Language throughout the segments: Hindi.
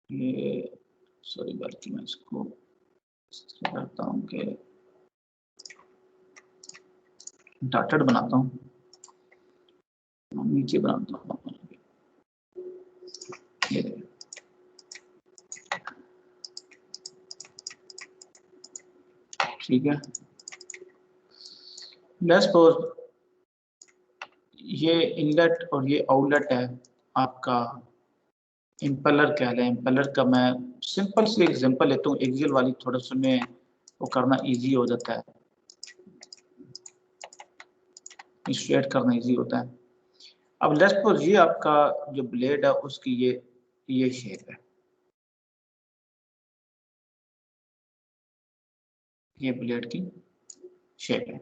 ये सॉरी बल्कि मैं इसको करता हूँ कि डॉटेड बनाता हूँ, नीचे बनाता हूँ ये ठीक है। लेट्स सपोज ये इनलेट और ये आउटलेट है आपका इम्पेलर कह लें। इम्पेलर का मैं सिंपल सी एग्जांपल लेता हूँ, एक्सेल वाली थोड़ा सा में वो करना इजी हो जाता है, स्ट्रेट करना इजी होता है। अब लेट्स सपोज ये आपका जो ब्लेड है उसकी ये शेप है, ये ब्लेड की शेप है।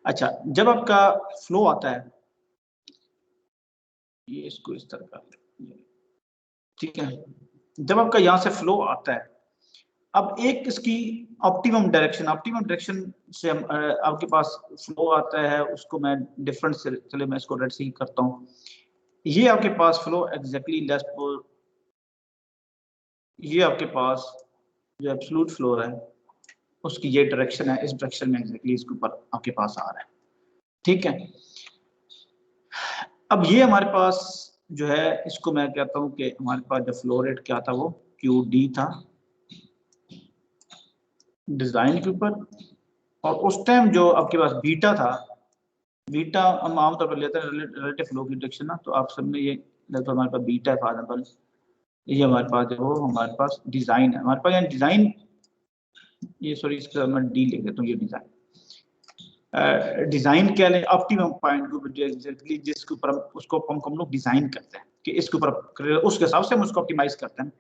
अच्छा, जब आपका फ्लो आता है, ये इसको इस तरह का, ठीक है, जब आपका यहाँ से फ्लो आता है, अब एक इसकी ऑप्टिमम डायरेक्शन से आपके पास फ्लो आता है, उसको मैं डिफरेंट से, चले मैं इसको रेड से ही करता हूँ। ये आपके पास फ्लो एग्जैक्टली लेट्स ये आपके पास जो एब्सोल्यूट फ्लो है उसकी ये डायरेक्शन है, इस डायरेक्शन में एग्जैक्टली इसके ऊपर आपके पास आ रहा है, ठीक है। अब ये हमारे पास जो है, इसको मैं कहता हूँ कि हमारे पास जो फ्लो रेट क्या था वो QD था डिजाइन के ऊपर, और उस टाइम जो आपके पास बीटा था, बीटा हम आमतौर पर लेते हैं रिलेटिव फ्लो की डायरेक्शन ना, तो आप सब में ये लगभग हमारे पास बीटा है फॉर एग्जांपल, ये हमारे पास जो हमारे पास डिजाइन है, हमारे पास यहाँ डिजाइन, ये सॉरी इसका मैं डी लिख देता हूँ, ये डिजाइन डिजाइन क्या लें ऑप्टिमम पॉइंट को एग्जैक्टली जिसके ऊपर उसको हम लोग डिजाइन करते हैं कि इसके ऊपर उसके हिसाब से हम उसको ऑप्टिमाइज करते हैं।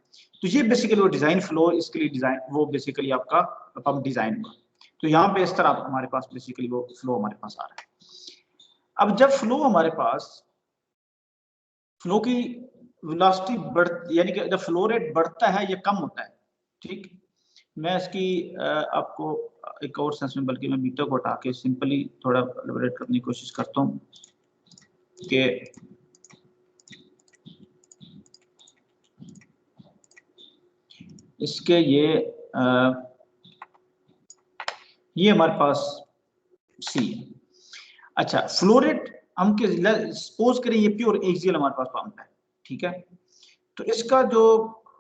तो ये बेसिकली वो डिजाइन फ्लो, इसके लिए डिजाइन वो बेसिकली आपका पंप डिजाइन हुआ। तो यहाँ पे इस तरह हमारे पास बेसिकली वो फ्लो हमारे पास आ रहा है। अब जब फ्लो हमारे पास, फ्लो की वेलोसिटी बढ़, यानी कि जब फ्लो रेट बढ़ता है या कम होता है, ठीक, मैं इसकी आपको एक और सेंस में, बल्कि मैं बीटा को हटा के सिंपली थोड़ा एलिब्रेट करने की कोशिश करता हूँ कि इसके ये हमारे पास सी है। अच्छा, फ्लो रेट हम सपोज करें ये प्योर एक्सियल हमारे पास पंप है, ठीक है, तो इसका जो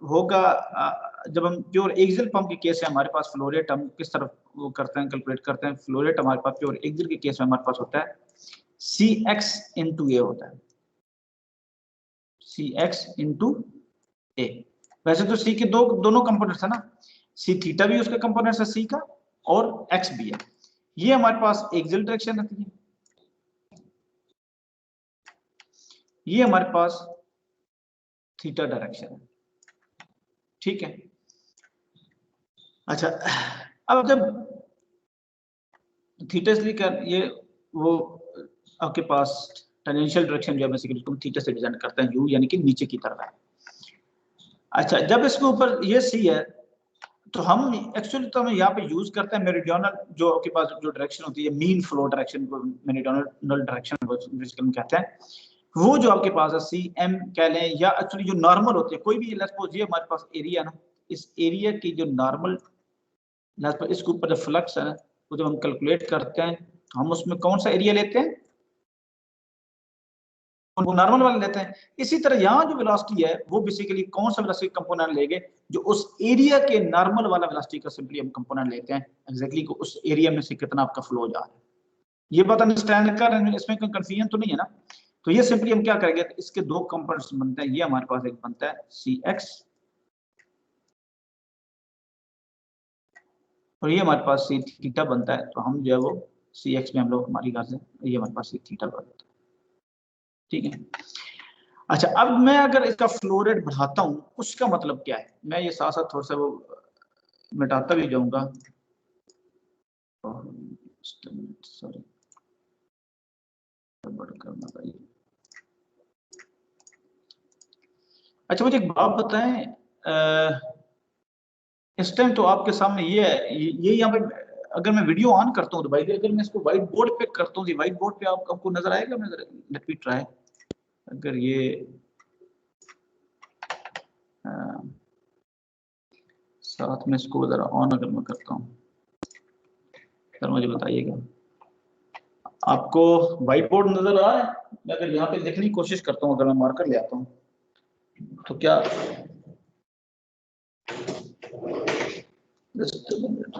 होगा जब हम प्योर एक्सियल पंप के केस है, हमारे पास फ्लो रेट हम किस तरह वो करते हैं, कैलकुलेट करते हैं। फ्लो रेट हमारे पास प्योर एक्सियल के केस में हमारे पास होता है CX into A होता है, CX into A। वैसे तो C के दोनों कंपोनेंट्स है ना, C थीटा भी उसका कंपोनेंट्स है C का, और X भी है। ये हमारे पास एक्सियल डायरेक्शन रहती है, ये हमारे पास थीटा डायरेक्शन है, ठीक है। अच्छा, अब जब थीटा इसलिए कर ये वो आपके पास टेंजेंशियल डायरेक्शन जो है बेसिकली तुम थीटा से डिजाइन करते हैं, U यानी कि नीचे की तरफ है। अच्छा, जब इसके ऊपर ये C है, तो हम एक्चुअली तो हम यहाँ पे यूज करते हैं मेरिडियनल, जो आपके पास जो डायरेक्शन होती है मीन फ्लो डायरेक्शन को मेरिडियनल डायरेक्शन बेसिकली कहते हैं। वो जो आपके पास है CM कह लें, या एक्चुअली जो नॉर्मल होती है कोई भी, लेट्स सपोज ये हमारे पास एरिया ना, इस एरिया की जो नॉर्मल, लेट्स सपोज इसके ऊपर जो फ्लक्स है वो जब हम कैलकुलेट करते हैं तो हम उसमें कौन सा एरिया लेते हैं, वो नॉर्मल वाला लेते हैं। इसी तरह यहाँ जो वेलोसिटी है वो बेसिकली कौन सा वेलोसिटी कंपोनेंट लेंगे, जो उस एरिया के नॉर्मल वाला वेलोसिटी का सिंपली हम कंपोनेंट लेते हैं एग्जैक्टली को उस एरिया में से कितना आपका फ्लो जा रहा है। ये बात अंडरस्टैंड कर रहे हैं, इसमें कोई कंफ्यूजन तो नहीं है ना। तो ये सिंपली हम क्या करेंगे, तो इसके दो कंपोनेंट्स बनते हैं, ये हमारे पास एक बनता है CX और ये हमारे पास C थीटा बनता है। तो हम जो है वो CX में हम लोग हमारी घर से ये हमारे पास C थीटा बनता है, ठीक है। अच्छा, अब मैं अगर इसका फ्लो रेट बढ़ाता हूं उसका मतलब क्या है, मैं ये साथ साथ थोड़ा सा वो मिटाता भी जाऊंगा, सॉरी करना भाई। अच्छा, मुझे एक बात बताएं, इस टाइम तो आपके सामने ये है, ये यहाँ पे अगर मैं वीडियो ऑन करता हूँ तो भाई, अगर मैं इसको व्हाइट बोर्ड पे करता हूँ, व्हाइट बोर्ड पे आपको नजर आएगा, मैं लेट मी ट्राई, अगर ये साथ में इसको जरा ऑन अगर मैं करता हूँ सर मुझे बताइएगा, आपको व्हाइट बोर्ड नजर आ रहा है? मैं अगर यहाँ पे लिखने की कोशिश करता हूँ, अगर मैं मार्कर ले आता हूँ तो क्या Just a minute.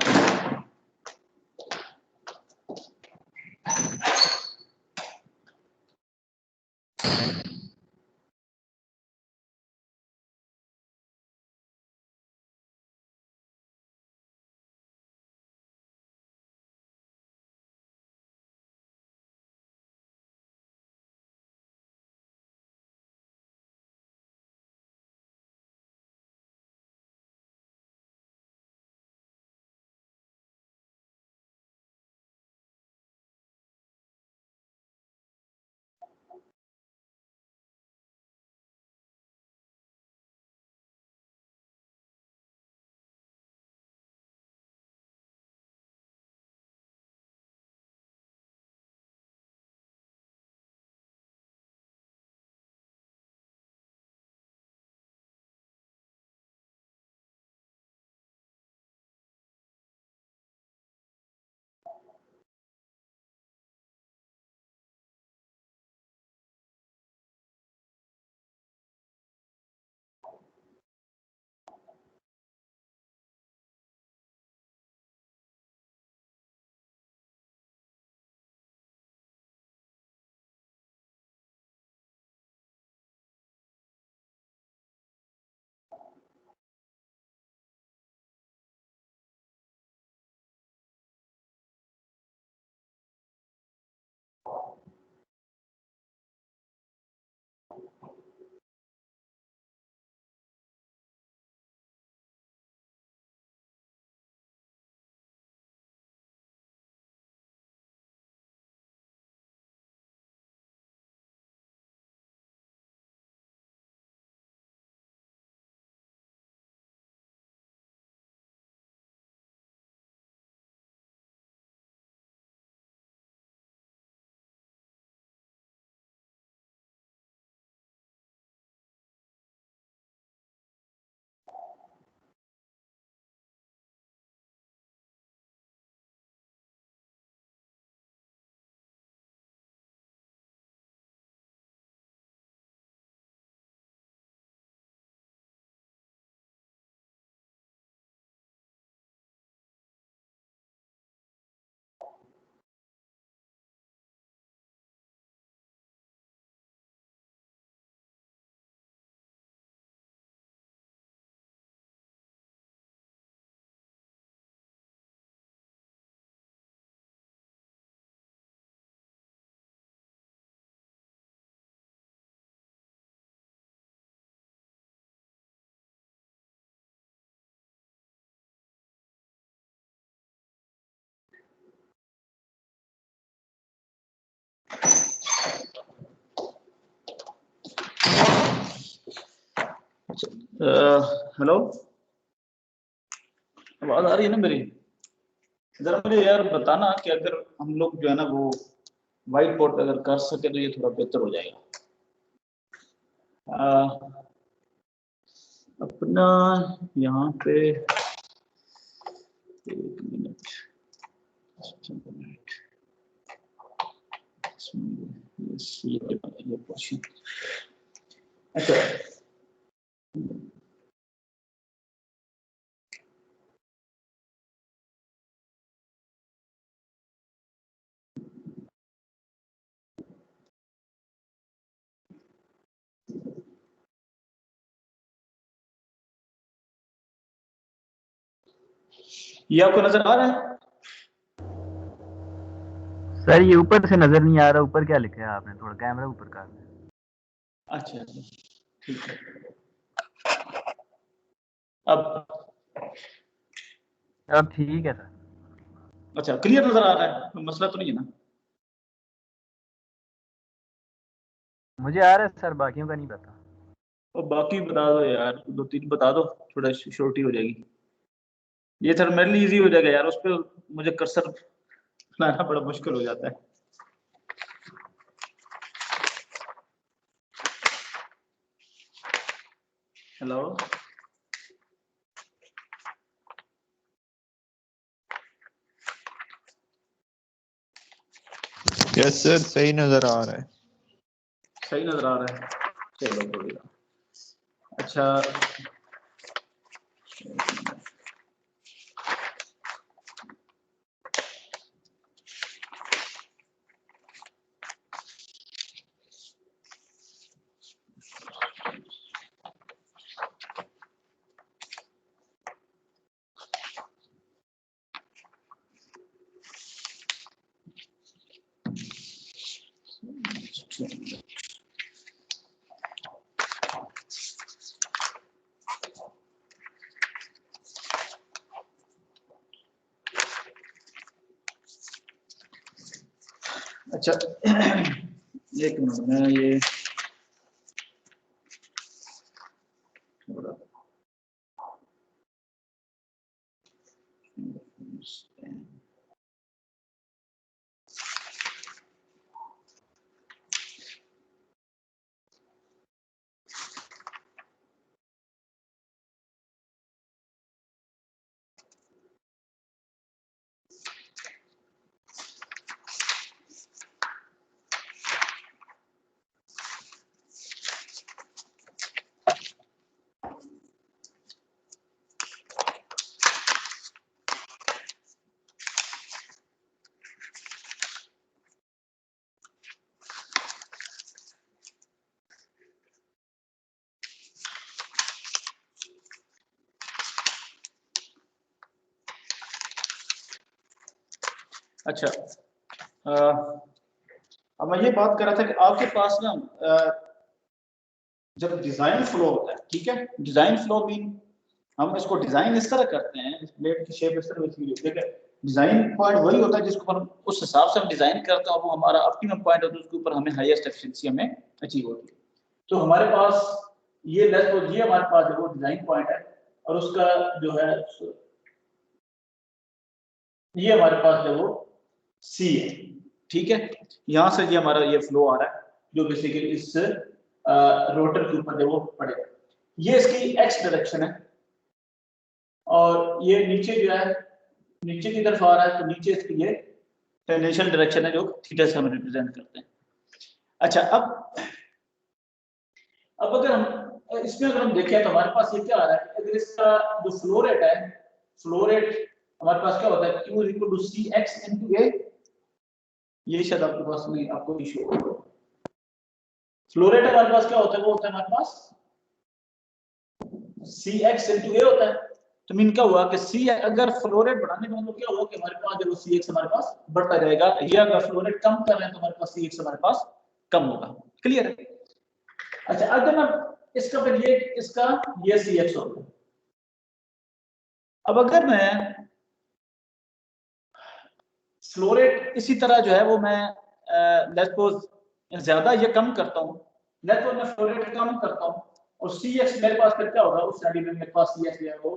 हेलो, आवाज आ रही है ना मेरी? जरा मुझे यार बताना कि अगर हम लोग जो है ना वो व्हाइट बोर्ड पे अगर कर सके तो ये थोड़ा बेहतर हो जाएगा। अपना यहाँ पे एक मिनट, ये क्वेश्चन, अच्छा ये आपको नजर आ रहा है? सर ये ऊपर से नजर नहीं आ रहा, ऊपर क्या लिखा है आपने? थोड़ा कैमरा ऊपर कर दें। अच्छा ठीक है। अब ठीक है सर। अच्छा क्लियर नजर आ रहा है, कोई मसला तो नहीं है ना? मुझे आ रहा है सर, बाकियों का नहीं पता। और बाकी बता दो यार, दो तीन बता दो, थोड़ा श्योरिटी हो जाएगी। ये सर मेरे लिए इजी हो जाएगा यार, उस पर मुझे कर्सर लाना बड़ा मुश्किल हो जाता है। हेलो, यस सर, सही नजर आ रहा है। सही नजर आ रहा है, चलो बढ़िया। अच्छा अच्छा एक मिनट में ये अच्छा अब मैं ये बात कर रहा था कि आपके पास ना जब डिजाइन फ्लो होता है, ठीक है, डिजाइन फ्लो मीन हम इसको डिजाइन इस तरह करते हैं, इस प्लेट की शेप इस तरह होती है, ठीक है। डिजाइन पॉइंट वही होता है जिसको हम उस हिसाब से हम डिजाइन करते हैं, वो हमारा ऑप्टिमम पॉइंट होता है, उसके ऊपर हमें हाईएस्ट एफिशिएंसी हमें अचीव होती है। तो हमारे पास ये ये हमारे पास जो डिजाइन पॉइंट है, और उसका जो है ये हमारे पास जो वो सी है, ठीक है। यहां से ये हमारा ये फ्लो आ रहा है जो बेसिकली इस रोटर के ऊपर जो वो पड़ेगा। ये इसकी एक्स डायरेक्शन है, और ये नीचे जो है नीचे की तरफ आ रहा है, तो नीचे इसकी ये टेंजेंशियल डायरेक्शन है जो थीटा से हम रिप्रेजेंट करते हैं। अच्छा अब अगर हम इसमें अगर हम देखें तो हमारे पास ये क्या आ रहा है, अगर इसका जो फ्लो रेट है, फ्लो रेट हमारे पास क्या होता है, Q equal to CX into A। ये शायद आपके पास नहीं, आपको इशू होगा। फ्लो रेट हमारे पास क्या होता है, वो होता है हमारे पास CX इनटू A होता है। तो मीन क्या हुआ कि C अगर फ्लो रेट बढ़ाने का मतलब क्या हुआ कि हमारे पास जो CX हमारे पास बढ़ता जाएगा, या अगर फ्लो रेट कम कर रहे हैं तो हमारे पास CX हमारे पास कम होगा। क्लियर है? अच्छा अगर मैं इसका फिर ये इसका ये CX होगा। अब अगर मैं फ्लो रेट इसी तरह जो है वो मैं लेट्स सपोज ज्यादा ये कम करता हूँ, लेट्स सपोज मैं फ्लो रेट कम करता हूँ, और CX मेरे पास फिर क्या होगा उस स्टडी में, मेरे पास CX जो है वो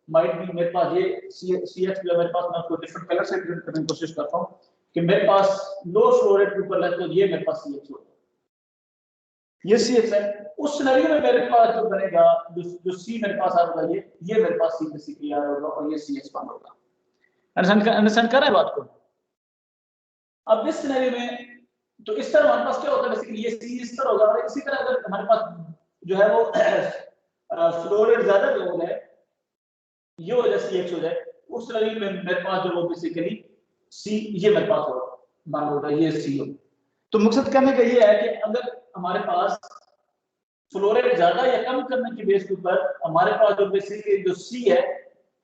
माइट भी मेरे पास ये CX जो मेरे पास, मैं उसको डिफरेंट कलर से रिप्रेजेंट करने की कोशिश करता हूँ कि मेरे पास लो फ्लो रेट के ऊपर लेट्स सपोज ये मेरे पास CX होगा, ये CX है। उस सिनेरियो में मेरे पास जो बनेगा जो C मेरे पास आ होगा, ये मेरे पास C बेसिकली आ होगा, और ये CX बन होगा। अंडरस्टैंड कर रहे हैं बात को? अब इस सिनेरियो में तो इस तरह हमारे पास क्या होता है, बेसिकली ये C इस तरह होगा, और इसी तरह अगर हमारे पास जो है वो फ्लो रेट ज्यादा जो हो जाए, ये हो जाए CX हो जाए, उस सिनेरियो में मेरे पास जो वो बेसिकली C ये मेरे पास होगा, मान लो ये C हो। तो मकसद कहने का ये है कि अगर हमारे पास फ्लो रेट ज्यादा या कम करने की बेस के ऊपर हमारे पास जो बेसिकली जो C है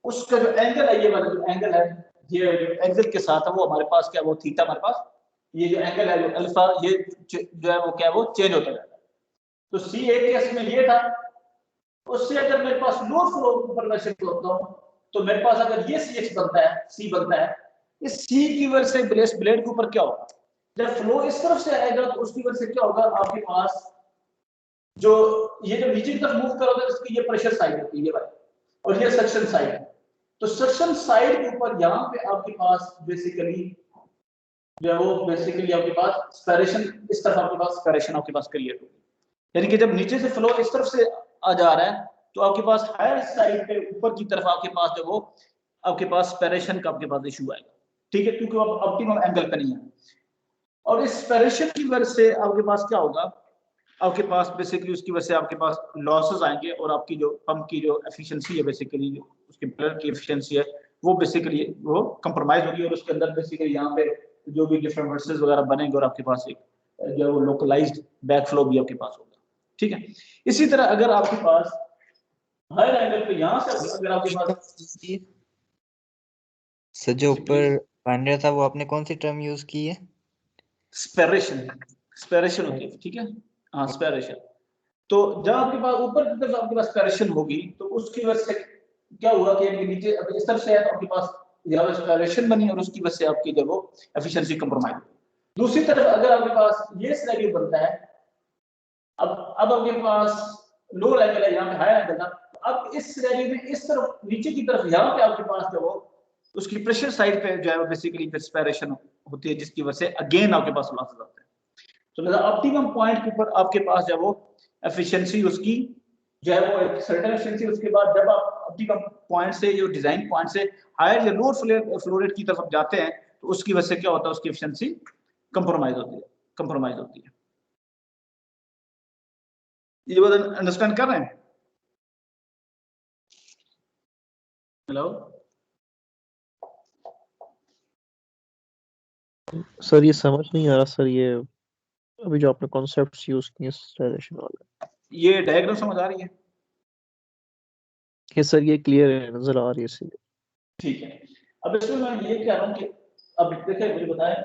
उसका जो एंगल है, ये वाला जो एंगल है, ये जो एंगल के साथ है वो हमारे पास क्या है, वो थीटा हमारे पास, ये जो एंगल है जो अल्फा, ये जो है वो क्या है वो चेंज होता जाता है। तो C एक केस में ये था, उससे अगर मेरे पास लो फ्लो पर मैं शिफ्ट होता हूं तो मेरे पास अगर ये CX बनता है, C बनता है, इस C की वजह से ब्लेड के ऊपर क्या होगा, जब फ्लो इस तरफ से आएगा तो उसकी वजह से क्या होगा, आपके पास जो ये जो नीचे की तरफ मूव करोगे इसकी ये प्रेशर साइड होती है ये वाली, और ये सक्शन साइड है। तो सक्शन साइड के ऊपर यहाँ पे आपके पास बेसिकली जो है वो बेसिकली आपके पास स्पायरेशन, इस तरफ आपके पास स्पायरेशन आपके पास क्रिएट होगी, यानी कि जब नीचे से फ्लो इस तरफ से आ जा रहा है तो आपके पास हायर साइड पे ऊपर की तरफ आपके पास जो वो आपके पास स्पायरेशन का आपके पास इशू आएगा, ठीक है, क्योंकि आप ऑप्टिमम एंगल पे नहीं है। और इस स्पेरेशन की वजह से आपके पास क्या होगा, आपके पास बेसिकली उसकी वजह से आपके पास लॉसेस आएंगे और आपकी जो पंप की जो एफिशिएंसी है बेसिकली उसकी ब्लड की एफिशिएंसी है वो बेसिकली वो कंप्रोमाइज होगी और उसके अंदर बेसिकली यहाँ पे जो भी डिफरेंट वर्सेस वगैरह बनेंगे और आपके पास एक जो वो लोकलाइज्ड बैक फ्लो भी आपके पास होगा। ठीक है, इसी तरह अगर आपके पास हायर एंगल पे यहाँ से अगर आपके पास सर जो ऊपर बन रहा था वो आपने कौन सी टर्म यूज की है? स्पेरेशन, स्पेरेशन होती है। ठीक है, हाँ स्पेरेशन। तो जब आपके पास ऊपर की तरफ आपके पास स्पेरेशन होगी तो उसकी वजह से क्या हुआ कि नीचे अब इस तरफ से है तो आपके पास ज्यादा स्पेरेशन बनी और उसकी वजह से आपकी जो वो एफिशिएंसी कंप्रोमाइज हुई। दूसरी तरफ अगर आपके पास ये सिनेरियो बनता है, अब आपके पास लोअर एंगल है, यहाँ पे हायर एंगल था, अब इस सिनेरियो में इस तरफ नीचे की तरफ यहाँ पे आपके पास जो वो उसकी प्रेशर साइड पे जो है वो बेसिकली स्पेरेशन होती है जिसकी वजह से अगेन आपके पास लॉसेस आते हैं। तो ऑप्टिमम पॉइंट के ऊपर आपके पास जो वो एफिशिएंसी उसकी जो है वो एक सर्टेन एफिशिएंसी, उसके बाद जब आप ऑप्टिमम पॉइंट से जो डिजाइन पॉइंट से हायर या लोअर फ्लो रेट की तरफ जाते हैं तो उसकी वजह से क्या होता है, उसकी एफिशिएंसी कंप्रोमाइज होती है। ये बात अंडरस्टैंड कर रहे हैं? हेलो सर ये समझ नहीं आ रहा सर, ये अभी जो आपने कॉन्सेप्ट्स यूज किए स्टाइलेशन वाले, ये डायग्राम समझ आ रही है? ये सर ये क्लियर है, नजर आ रही है सर। ठीक है, अब इसमें मैं ये कह रहा हूँ कि अब देखिए मुझे बताएं,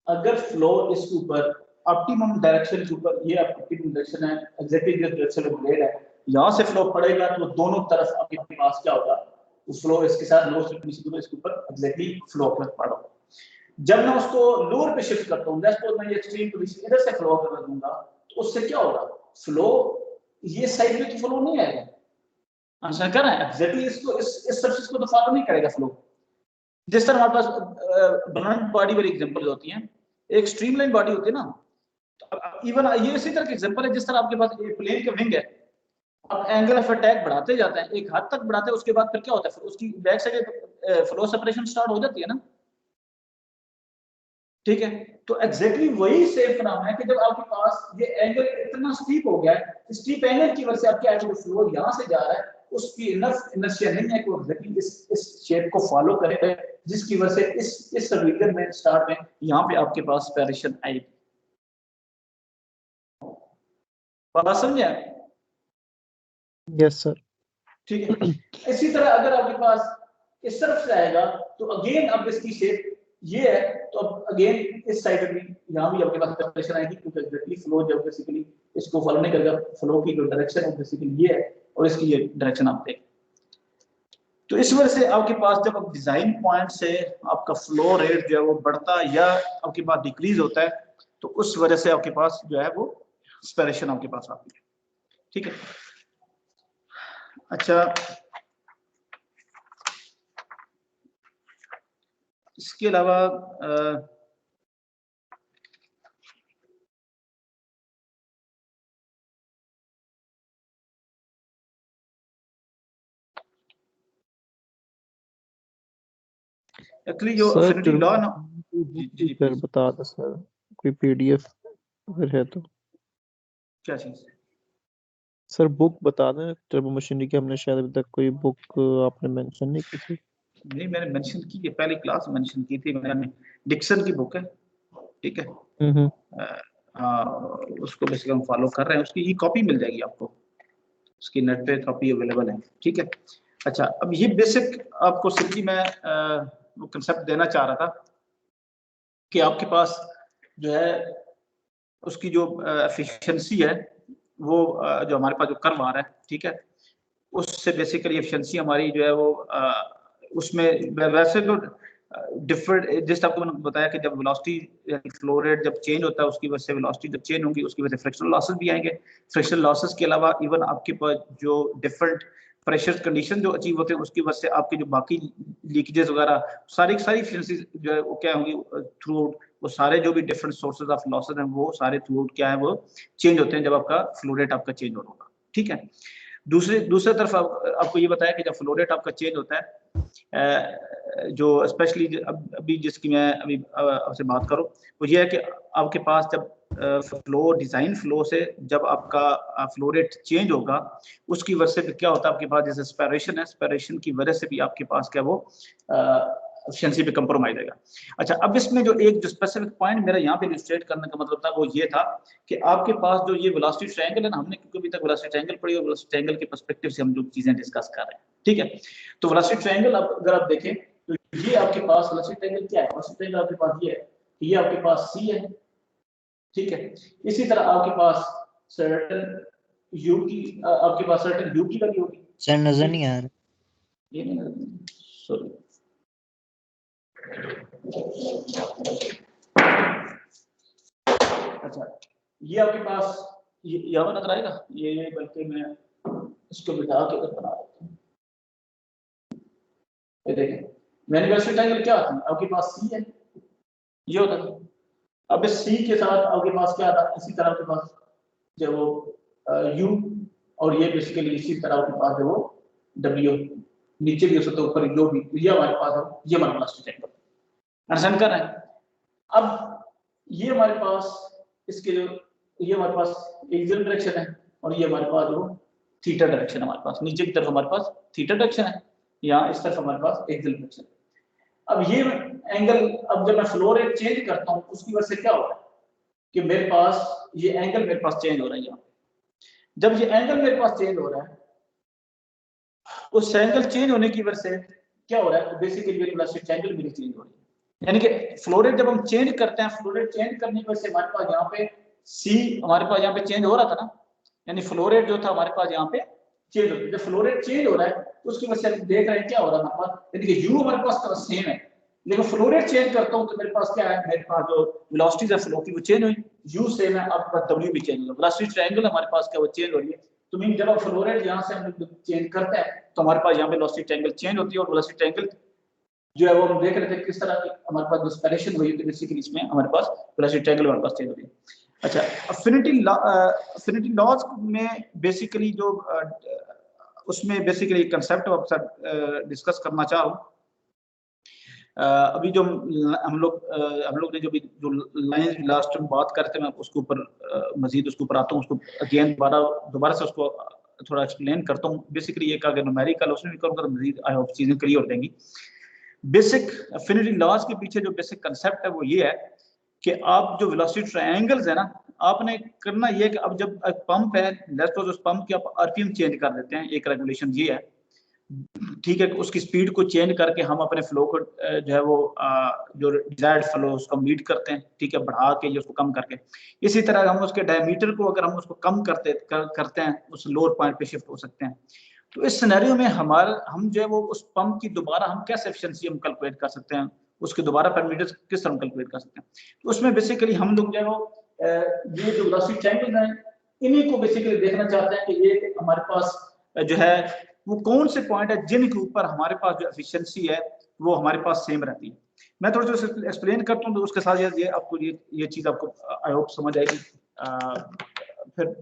अगर फ्लो इसके ऊपर ऑप्टिमम डायरेक्शन के ऊपर, ये ऑप्टिमम डायरेक्शन है एग्जैक्टली जिस डायरेक्शन में ब्लेड है, यहाँ से फ्लो पड़ेगा तो दोनों तरफ आपके पास क्या होगा, उस फ्लो इसके साथ लो से इसके ऊपर एग्जैक्टली फ्लो पड़ा। जब मैं उसको लोअर पे शिफ्ट करता हूँ, सपोज मैं ये एक्सट्रीम पोजीशन इधर से फ्लो कर दूंगा तो उससे क्या होगा, फ्लो ये साइड में तो फ्लो नहीं आएगा, आंसर कर रहे हैं एग्जैक्टली इसको इस सरफेस को तो फॉलो नहीं करेगा फ्लो। जिस तरह हमारे पास ब्लंट बॉडी वाली एग्जांपल्स होती हैं, एक स्ट्रीमलाइन बॉडी होती है ना, तो इवन ये इसी तरह की एग्जांपल है जिस तरह आपके पास एक प्लेन का विंग है, आप एंगल ऑफ अटैक बढ़ाते जाते हैं एक हद तक बढ़ाते हैं, उसके बाद फिर क्या होता है, उसकी back side flow separation start हो जाती है ना। ठीक है, तो एग्जैक्टली वही सेम फिनोमेना है कि जब आपके पास ये एंगल इतना स्टीप हो गया है, स्टीप एंगल की वजह से आपके जो फ्लो यहां से जा रहा है उसकी इनफ इनर्शिया नहीं है कि वो एग्जैक्टली इस शेप को फॉलो करे, जिसकी वजह से इस रीजन में स्टार्ट में यहां पे आपके पास स्पेरेशन आएगी। बात समझे? Yes sir. ठीक है, इसी तरह अगर आपके पास इस तरफ से आएगा तो अगेन अब इसकी शेप ये है, तो अब अगेन इस साइड में यहाँ भी आपके पास प्रेशर आएगी क्योंकि एग्जैक्टली फ्लो जब बेसिकली इसको फॉलो नहीं करेगा, फ्लो की जो डायरेक्शन है बेसिकली ये है और इसकी ये डायरेक्शन आप देखें। तो इस वजह से आपके पास जब आप डिजाइन पॉइंट से आपका फ्लो रेट जो है वो बढ़ता या आपके पास डिक्रीज होता है तो उस वजह से आपके पास जो है वो स्पेरेशन आपके पास आती है। ठीक है, अच्छा इसके अलावा एक्चुअली जो अफिनिटी लॉ ना, जी सर बता दो सर, कोई पीडीएफ अगर है तो। क्या चीज? सर बुक बता दें टर्बो मशीनरी की, हमने शायद अभी तक कोई बुक आपने मेंशन नहीं की थी। नहीं मैंने मेंशन की है, पहली क्लास मेंशन की थी मैंने, डिक्सन की बुक है। ठीक है, उसको बेसिकली हम फॉलो कर रहे हैं, उसकी ई कॉपी मिल जाएगी आपको, उसकी नेट पे कॉपी अवेलेबल है। ठीक है, अच्छा अब ये बेसिक आपको सिंपली मैं वो कंसेप्ट देना चाह रहा था कि आपके पास जो है उसकी जो एफिशिएंसी है वो जो हमारे पास जो कर्व आ रहा है, ठीक है, उससे बेसिकली एफिशिएंसी हमारी जो है वो उसमें वैसे तो डिफरेंट, जिस आपको मैंने बताया कि जब वेलोसिटी फ्लो रेट जब चेंज होता है उसकी वजह से वेलोसिटी जब चेंज होगी उसकी वजह से फ्रिक्शनल लॉसेस भी आएंगे। फ्रिक्शनल लॉसेस के अलावा इवन आपके पास जो डिफरेंट प्रेशर कंडीशन जो अचीव होते हैं उसकी वजह से आपके जो बाकी लीकेजेस वगैरह सारी एफिशिएंसी जो है वो क्या होंगी थ्रू आउट, वो सारे जो भी डिफरेंट सोर्सेज ऑफ लॉसेस हैं वो सारे थ्रू आउट क्या है वो चेंज होते हैं जब आपका फ्लो रेट आपका चेंज होगा। ठीक है, दूसरे तरफ आपको ये बताया कि जब फ्लो रेट आपका चेंज होता है, जो स्पेशली अभी जिसकी मैं अभी आपसे बात करूं, वो ये है कि आपके पास जब डिजाइन फ्लो से जब आपका फ्लो रेट चेंज होगा, उसकी वजह से क्या होता है आपके पास जैसे स्पैरेशन है, स्पैरेशन की वजह से भी आपके पास क्या वो एफिशिएंसी पे कंप्रोमाइज आएगा। अच्छा, अब इसमें जो स्पेसिफिक पॉइंट मेरा यहाँ पे इलस्ट्रेट करने का मतलब था वो ये था कि आपके पास जो ये वेलोसिटी ट्रायंगल है ना, हमने क्योंकि अभी तक वेलोसिटी ट्रायंगल पढ़ी और वेलोसिटी ट्रायंगल के पर्सपेक्टिव से हम जो चीजें डिस्कस कर रहे हैं, ठीक है। तो वेलोसिटी ट्रायंगल अगर आप देखें तो ये आपके पास वेलोसिटी ट्रायंगल क्या है, वेलोसिटी ट्रायंगल आपके पास ये है, ये आपके पास सी है, ठीक है। इसी तरह आपके पास सर्टेन यू की आपके पास सर्टेन यू की वैल्यू होगी। सर नजर नहीं आ रहा, ये नहीं, सॉरी, अच्छा, ये आपके पास ये यहाँ नजर आएगा, ये बल्कि मैं इसको बिठा के बना देता हूँ। ये देखें मैनिफेस्टेड ट्रायंगल क्या आता है, आपके पास सी है, ये होता है। अब इस सी के साथ आपके पास क्या आता है, इसी तरह आपके पास जो वो यू और ये बेसिकली इसी तरह आपके पास जो वो डब्ल्यू नीचे भी हो सकता है ऊपर जो भी, ये हमारे पास है, ये हमारे पास ट्रायंगल अंडरस्टैंड कर रहे हैं। अब ये हमारे पास इसके जो ये हमारे पास एक्सियल डायरेक्शन है और ये हमारे पास जो थीटा डायरेक्शन है, हमारे पास नीचे की तरफ हमारे पास थीटा डायरेक्शन है, यहाँ इस तरफ हमारे पास एक्सियल डायरेक्शन। अब ये एंगल, अब जब मैं फ्लो रेट चेंज करता हूँ उसकी वजह से क्या हो रहा है कि मेरे पास ये एंगल मेरे पास चेंज हो रहा है। यहाँ जब ये एंगल मेरे पास चेंज हो रहा है, उस एंगल चेंज होने की वजह से क्या हो रहा है, बेसिकली मेरी वेलोसिटी एंगल मेरी चेंज हो रही है। यानी कि फ्लो रेट जब हम चेंज करते हैं, फ्लो रेट चेंज करने की वजह से हमारे पास यहाँ पे सी हमारे पास यहाँ पे चेंज हो रहा था ना, यानी फ्लो रेट जो था हमारे पास यहाँ पे चेंज हो रहा है। जब फ्लो रेट चेंज हो रहा है तो उसकी वजह से हम देख रहे हैं क्या हो रहा है हमारे पास, यानी कि यू हमारे पास तो सेम है, लेकिन फ्लो रेट चेंज करता हूँ तो मेरे पास क्या है, मेरे पास जो वेलोसिटीज है फ्लो की वो चेंज हुई, यू सेम है, आपके पास डब्ल्यू भी चेंज होगा, वेलोसिटी ट्रायंगल हमारे पास क्या वो चेंज हो रही है। तो मीन जब हम फ्लो रेट यहाँ से हम चेंज करते हैं तो हमारे पास यहाँ पे वेलोसिटी ट्रायंगल चेंज होती है, और वेलोसिटी ट्रायंगल जो है वो हम देख रहे थे किस तरह की हमारे पास जो स्पैरेशन हुई थी, बेसिकली इसमें हमारे पास वेलोसिटी ट्रायंगल हमारे पास चेंज हो रही है। अच्छा, अफिनिटी लॉज में बेसिकली जो उसमें बेसिकली कंसेप्ट डिस्कस करना चाह रहा हूँ। अभी जो हम लोग ने जो लाइन लास्ट में बात करते हैं, मैं उसके ऊपर मजीद उसके ऊपर आता हूँ, उसको अगेन दोबारा से उसको थोड़ा एक्सप्लेन करता हूँ। बेसिकली एक अगर न्यूमेरिकल उसमें भी करूँगा तो मजीद आई होप चीजें क्लियर हो जाएंगी। बेसिक अफिनिटी लॉज के पीछे जो बेसिक कंसेप्ट है वो ये है कि आप जो वेलोसिटी ट्रायंगल्स है ना, आपने करना ये है कि अब जब एक पंप है, लेट्स सपोज उस पंप की आप आरपीएम चेंज कर देते हैं, एक रेगुलेशन ये है, ठीक है, उसकी स्पीड को चेंज करके हम अपने फ्लो को जो है वो जो डिजायर्ड फ्लो उसको मीट करते हैं, ठीक है, बढ़ा के या उसको कम करके। इसी तरह हम उसके डायमीटर को अगर हम उसको कम करते हैं, उस लोअर पॉइंट पे शिफ्ट हो सकते हैं। तो इस सिनेरियो में हम जो है वो उस पंप की दोबारा हम कैसे एफिशिएंसी हम कैलकुलेट कर सकते हैं, उसके दोबारा पैरामीटर्स किस तरह कैलकुलेट कर सकते हैं। तो उसमें बेसिकली हम लोग जो है वो ये जो वेलोसिटी ट्रायंगल है इन्हीं को बेसिकली देखना चाहते हैं कि ये हमारे पास जो है वो कौन से पॉइंट है जिनके ऊपर हमारे पास जो एफिशिएंसी है वो हमारे पास सेम रहती है। मैं थोड़ा सा एक्सप्लेन करता हूँ तो उसके साथ ये आपको ये चीज आपको आई होप समझ आएगी। फिर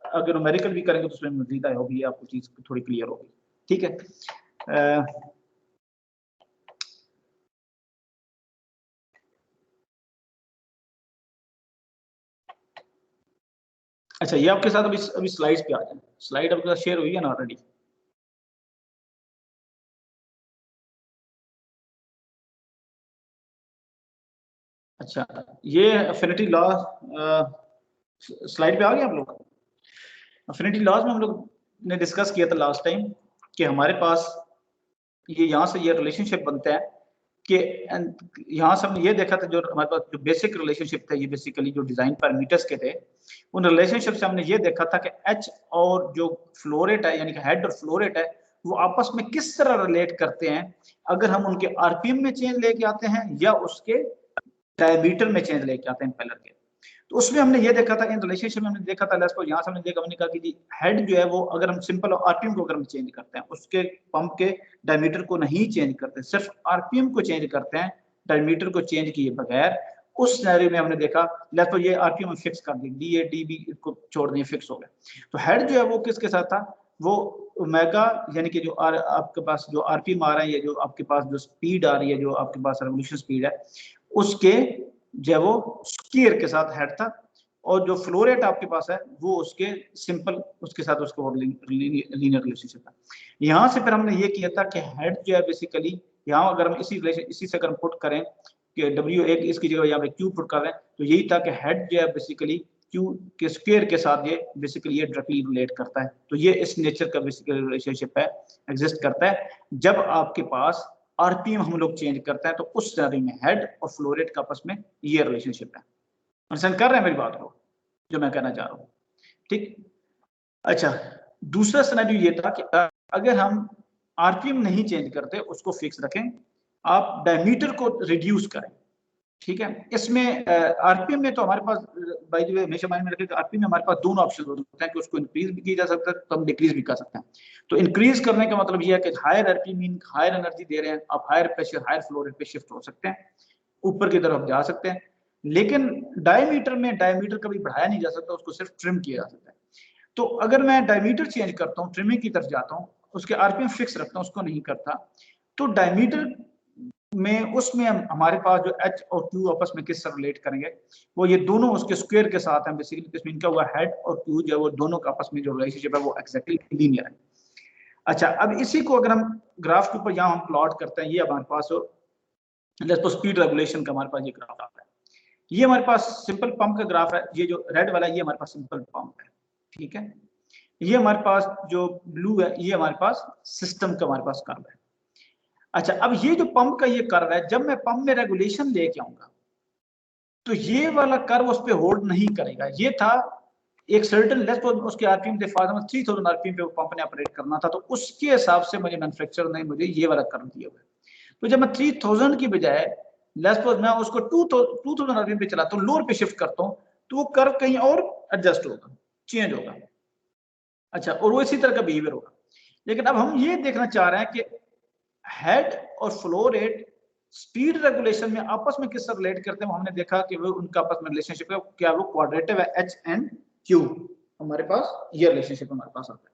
अगर न्यूमेरिकल भी करेंगे तो उसमें मजीद आई होप ये आपको चीज थोड़ी क्लियर होगी, ठीक है। अच्छा, ये आपके साथ अभी स्लाइड्स पे आ जाए, स्लाइड आपके साथ शेयर हुई है ना ऑलरेडी? अच्छा, ये अफिनिटी लॉ स्लाइड पे आ गया आप लोग? अफिनिटी लॉज में हम लोग ने डिस्कस किया था लास्ट टाइम कि हमारे पास ये यहाँ से ये रिलेशनशिप बनता है कि यहाँ से हमने ये देखा था, जो हमारे पास जो बेसिक रिलेशनशिप था, ये बेसिकली जो डिजाइन पैरामीटर्स के थे, उन रिलेशनशिप से हमने ये देखा था कि एच और जो फ्लो रेट है, यानी कि हेड और फ्लो रेट है, वो आपस में किस तरह रिलेट करते हैं अगर हम उनके आरपीएम में चेंज लेके आते हैं या उसके डायमीटर में चेंज लेके आते हैं इम्पेलर के। तो उसमें हमने ये देखा था, इन रिलेशनशिप में हमने देखा था, लेट्स सपोज यहाँ से हमने देखा, हमने कहा कि जी हेड जो है वो अगर हम सिंपल आरपीएम को अगर हम चेंज करते हैं, उसके पंप के डायमीटर को नहीं चेंज करते, सिर्फ आरपीएम को चेंज करते हैं, डायमीटर को चेंज किए बगैर, उस सिनेरियो में हमने देखा लेट्स सपोज ये आरपीएम फिक्स कर दी, डी ए डी बी को छोड़ दिए, फिक्स हो गए। तो हेड जो है वो किसके साथ था, वो ओमेगा यानी कि जो आपके पास जो आरपीएम आ रहा है, ये जो आपके पास जो स्पीड आ रही है, जो आपके पास रेवोल्यूशन स्पीड है, उसके जो वो स्क्वायर के साथ हेड था, और जो फ्लो रेट आपके पास है वो उसके सिंपल उसके साथ उसको लीनियर रिलेशनशिप है। यहाँ से फिर हमने ये किया था कि हेड जो है बेसिकली यहाँ अगर हम इसी से अगर हम पुट करें कि W1 इसकी जगह यहाँ पे Q पुट कर रहे हैं, तो यही था कि हेड जो है बेसिकली Q के स्क्वायर के साथ ये बेसिकली ये डायरेक्टली रिलेट करता है। तो ये इस नेचर का बेसिकली रिलेशनशिप है, एग्जिस्ट करता है जब आपके पास आरपीएम हम लोग चेंज करते हैं, तो उस सिनेरियो में हेड और फ्लो रेट का आपस में ये रिलेशनशिप है। अंडरस्टैंड कर रहे हैं मेरी बात को, जो मैं कहना चाह रहा हूँ? ठीक। अच्छा, दूसरा सिनेरियो ये था कि अगर हम आरपीएम नहीं चेंज करते, उसको फिक्स रखें, आप डायमीटर को रिड्यूस करें, ठीक है। इसमें आरपीएम में तो हमारे पास बाय द वे हमेशा माइंड में रखें कि आरपीएम में हमारे पास दोनों ऑप्शन होते हैं कि उसको इंक्रीज भी किया जा सकता है, तो हम डिक्रीज भी कर सकते हैं। तो इंक्रीज करने का मतलब ये है कि higher RPM mean higher energy दे रहे हैं, आप higher pressure higher flow rate पे शिफ्ट हो सकते हैं, ऊपर की तरफ जा सकते हैं। लेकिन डायमीटर कभी बढ़ाया नहीं जा सकता, उसको सिर्फ ट्रिम किया जा सकता है। तो अगर मैं डायमीटर चेंज करता हूँ, ट्रिमिंग की तरफ जाता हूँ, उसके आरपीएम फिक्स रखता हूँ, उसको नहीं करता, तो डायमीटर में उसमें हमारे पास जो H और Q आपस में किससे रिलेट करेंगे, वो ये दोनों उसके स्क्वायर के साथ हैं बेसिकली। इसमें इनका हुआ हेड और Q जो है वो दोनों का आपस में जो रिलेशनशिप है वो एक्जैक्टली लीनियर है। अच्छा, अब इसी को अगर हम ग्राफ के ऊपर यहाँ हम प्लॉट करते हैं, ये हमारे पास लेट्स सपोज स्पीड रेगुलेशन का हमारे पास ये ग्राफ आता है, ये हमारे पास सिंपल पंप का ग्राफ है, ये जो रेड वाला ये हमारे पास सिंपल पंप है, ठीक है। ये हमारे पास जो ब्लू है ये हमारे पास सिस्टम का हमारे पास कर्व है। अच्छा, अब ये जो पंप का ये कर्व है, जब मैं पंप में रेगुलेशन लेके आऊंगा तो ये वाला कर्व उस पे होल्ड नहीं करेगा। ये था एक सर्टेन लेस उसके आरपीएम थे, फॉर एग्जांपल 3000 आरपीएम पे वो पंप ने ऑपरेट करना था, तो उसके हिसाब से मुझे मैन्युफैक्चरर ने मुझे ये वाला कर्व दिया हुआ है। तो जब मैं 3000 की बजाय लेस मैं उसको 2000 आरपीएम पे चलाता हूँ, लोअर पे शिफ्ट करता हूँ, तो वो कर्व कहीं और एडजस्ट होगा, चेंज होगा। अच्छा, और वो इसी तरह का बिहेवियर होगा। लेकिन अब हम ये देखना चाह रहे हैं कि हेड और फ्लो रेट स्पीड रेगुलेशन में आपस में किससे रिलेट करते हैं। हमने देखा कि वो उनका आपस में रिलेशनशिप है, क्या वो क्वाड्रेटिव है, H एंड Q, हमारे पास ये रिलेशनशिप हमारे पास आता है।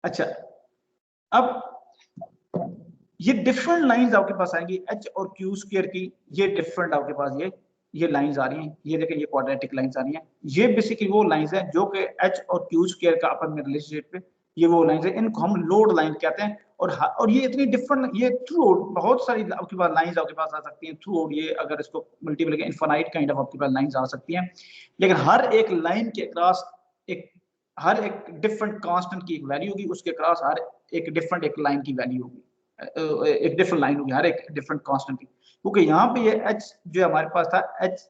अच्छा, अब ये डिफरेंट लाइंस आपके पास आएंगी H और Q स्क्वायर की, ये डिफरेंट आपके पास ये लाइंस आ रही हैं, ये देखें ये क्वाड्रेटिक लाइंस आ रही हैं। ये बेसिकली वो लाइंस हैं जो कि H और Q स्क्वायर का आपस में रिलेशनशिप है, ये वो लाइंस है, इनको हम लोड लाइन कहते हैं। और ये इतनी डिफरेंट, ये थ्रू बहुत सारी आपके पास लाइंस आपके पास आ सकती हैं थ्रू, ये अगर इसको मल्टीपल के इनफाइनाइट काइंड ऑफ आपके पास लाइंस आ सकती हैं। लेकिन हर एक लाइन के क्रॉस हर एक डिफरेंट कांस्टेंट की एक वैल्यू होगी, उसके क्रॉस हर एक डिफरेंट एक लाइन की वैल्यू होगी, एक डिफरेंट लाइन होगी हर एक डिफरेंट कांस्टेंट की। क्योंकि यहाँ पे ये H जो हमारे पास था, H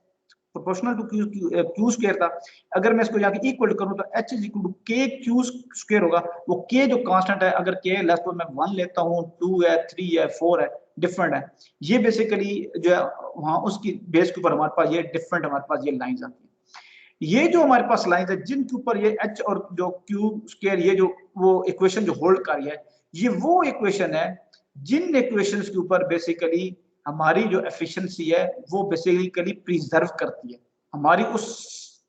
proportional to Q square था। अगर मैं इसको यहाँ के इक्वल करूँ तो H is equal to K Q square होगा। वो K जो कांस्टेंट है, अगर K लेस तो मैं 1 लेता हूँ, 2 है, 3 है, 4 है, डिफरेंट है। ये बेसिकली जो है वहाँ उसकी बेस के ऊपर हमारे पास ये डिफरेंट हमारे पास ये लाइंस आती हैं। ये जो हमारे पास लाइंस है जिनके ऊपर ये H और जो Q स्क्वायर ये जो वो इक्वेशन जो होल्ड कर रही है, ये वो इक्वेशन है जिन इक्वेशंस के ऊपर बेसिकली हमारी जो एफिशिएंसी है वो बेसिकली प्रिजर्व करती है। हमारी उस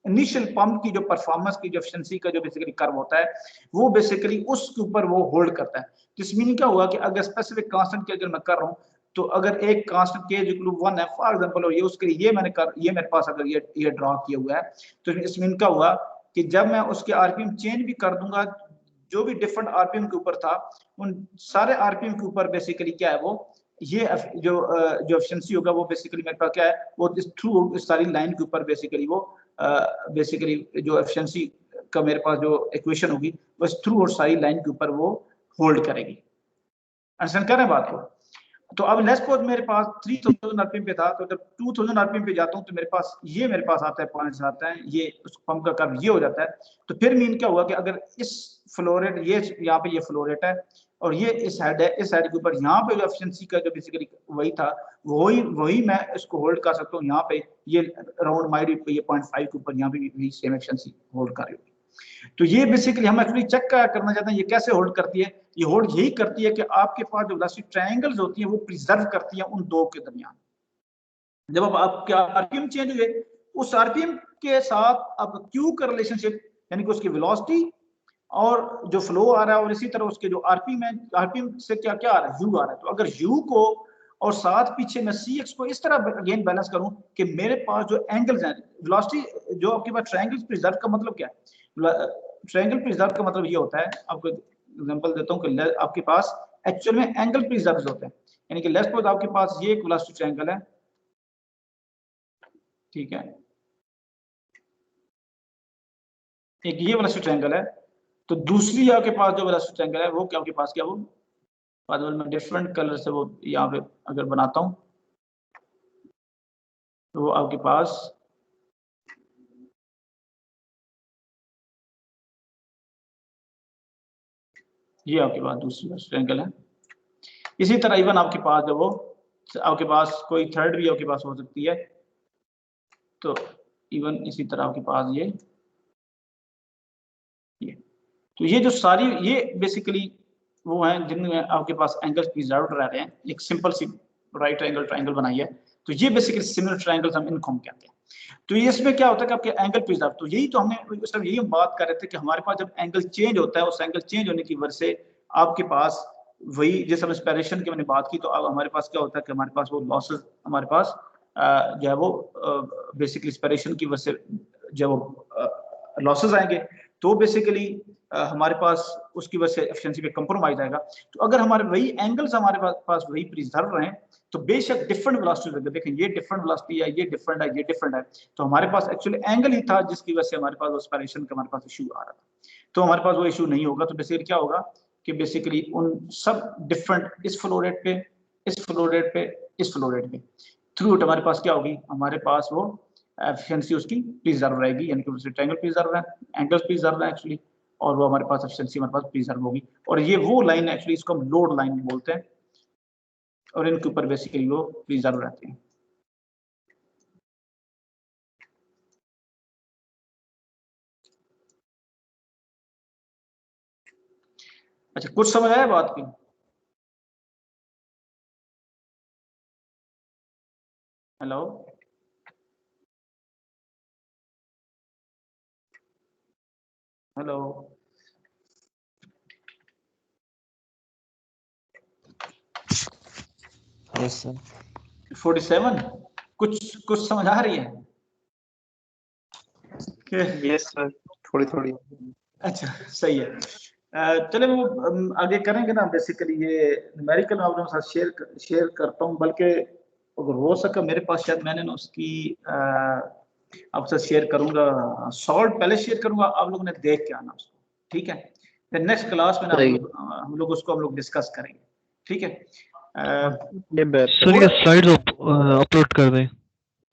इनिशियल पंप की जो परफॉर्मेंस की जो एफिशिएंसी का जो बेसिकली कर्व होता है, वो बेसिकली उसके ऊपर वो होल्ड करता है। जिस मीनिंग क्या हुआ कि अगर स्पेसिफिक कांस्टेंट की अगर मैं कर रहा हूँ, तो अगर एक कांस्टेंट K इक्वल 1 है फॉर एग्जांपल, और ये उसके लिए ये मेरे पास अगर ये ड्रॉ किया हुआ है, तो इस मीनिंग क्या हुआ कि जब मैं उसके आरपीएम चेंज भी कर दूंगा, जो भी डिफरेंट आरपीएम के ऊपर था, उन सारे आरपीएम के ऊपर बेसिकली क्या है वो ये जो एफिशिएंसी होगा वो बेसिकली मेरे पास क्या है, वो थ्रू इस सारी लाइन के ऊपर बेसिकली वो बेसिकली जो एफिशिएंसी का मेरे पास जो इक्वेशन होगी बस थ्रू और सारी लाइन के ऊपर वो होल्ड करेगी। अंडरस्टैंड कर रहे हैं बात को? तो अब लेट्स सपोज मेरे पास 3000 आरपीएम पे था, तो जब 2000 आरपीएम पे जाता हूँ तो मेरे पास आता है पॉइंट्स आता है, ये उस पंप का कर्व ये हो जाता है। तो फिर मीन क्या हुआ कि अगर इस फ्लो रेट ये यहाँ पे ये फ्लो रेट है और ये इस हेड है, इस हेड के ऊपर यहाँ पे जो एफिशिएंसी का जो बेसिकली वही था, वही मैं इसको होल्ड कर सकता हूँ। यहाँ पे ये अराउंड माइड ये 0.5 के ऊपर यहाँ पे भी सेम एफिशिएंसी होल्ड कर रही होगी। तो ये बेसिकली हम एक्चुअली चेक करना चाहते हैं ये कैसे होल्ड करती है। ये होल्ड यही करती है कि आपके पास जो वेलोसिटी ट्रायंगल्स होती हैं वो प्रिजर्व करती हैं उन दो के दरमियान। जब अब आपके आरपीएम चेंज हुए, उस आरपीएम के साथ अब Q का रिलेशनशिप यानी कि उसकी वेलोसिटी और जो फ्लो आ रहा है और इसी तरह उसके जो आरपीएम से क्या क्या आ रहा है, यू आ रहा है। तो अगर यू को और साथ पीछे मैं सी एक्स को इस तरह अगेन बैलेंस करूं कि मेरे पास जो एंगल्स हैं, वेलोसिटी जो आपके पास ट्रायंगल प्रिजर्व का मतलब क्या है? ट्रायंगल प्रिजर्व का मतलब ये होता है, आपको एग्जांपल देता हूं कि आपके पास एक्चुअल में एंगल प्रिजर्व होते हैं, यानी कि लेट्स सपोज आपके पास ये एक वेलोसिटी ट्रायंगल है, ठीक है, एक ये वेलोसिटी ट्रायंगल है, तो दूसरी आपके पास जो वेलोसिटी ट्रायंगल है वो क्या आपके पास क्या, वो बाद में डिफरेंट कलर से वो यहाँ पे अगर बनाता हूं तो वो आपके पास ये आपके पास दूसरी वेलोसिटी ट्रायंगल है। इसी तरह इवन आपके पास जो वो आपके पास कोई थर्ड भी आपके पास हो सकती है, तो इवन इसी तरह आपके पास ये तो ये जो सारी ये बेसिकली वो हैं जिनमें आपके पास एंगल्स प्रिजर्व्ड रह रहे हैं। एक सिंपल सी राइट एंगल ट्रायंगल बनाई है, तो ये बेसिकली सिमिलर ट्रायंगल्स हम इनको हम कहते हैं। तो ये इसमें क्या होता है कि आपके एंगल प्रिजर्व, तो यही तो हमने उस टाइम यही हम बात कर रहे थे कि हमारे पास जब एंगल चेंज होता है, उस एंगल चेंज होने की वजह से आपके पास वही जैसे हम स्पैरेशन की मैंने बात की, तो अब हमारे पास क्या होता है कि हमारे पास वो लॉसेस हमारे पास जो है वो बेसिकली स्पैरेशन की वजह से जब वो लॉसेस आएंगे तो बेसिकली हमारे पास उसकी वजह से एफिशिएंसी पे कंप्रोमाइज आएगा। तो अगर हमारे वही एंगल्स हमारे पास वही प्रिजर्व रहे तो बेशक डिफरेंट वेलोसिटी लगे, देखें ये डिफरेंट वेलोसिटी है, ये डिफरेंट है, ये डिफरेंट है, तो हमारे पास एक्चुअली एंगल ही था जिसकी वजह से हमारे पास एस्पिरेशन का हमारे पास इशू आ रहा था। तो हमारे पास वो इशू नहीं होगा। तो बेसिकली क्या होगा कि बेसिकली उन सब डिफरेंट इस फ्लो रेट पे, इस फ्लो रेट पे, इस फ्लो रेट पे थ्रू इट हमारे पास क्या होगी, हमारे पास वो एफिशिएंसी उसकी प्रिजर्व रहेगी, यानी कि उससे ट्रायंगल प्रिजर्व है, एंगल्स प्रिजर्व है एक्चुअली, और वो हमारे पास एफिशिएंसी हमारे पास प्रिजर्व होगी। और ये वो लाइन एक्चुअली इसको हम लोड लाइन बोलते हैं और इनके ऊपर बेसिकली वो प्रिजर्व रहते हैं। अच्छा, कुछ समझ आया बात की? Hello, hello, yes sir. 47 कुछ समझ आ रही है? यस सर, थोड़ी थोड़ी। अच्छा, सही है। चले वो आगे करेंगे ना। बेसिकली ये न्यूमेरिकल मैं आप लोगों के साथ शेयर करता हूँ, बल्कि अगर हो सका मेरे पास शायद मैंने ना उसकी आपसे शेयर करूंगा, सॉल्व पहले शेयर करूंगा, आप लोगों ने देख के आना उसको, ठीक है? फिर नेक्स्ट क्लास में ना हम लोग उसको डिस्कस करेंगे, ठीक है? ये बेहतर सर ये स्लाइड्स अपलोड कर दें।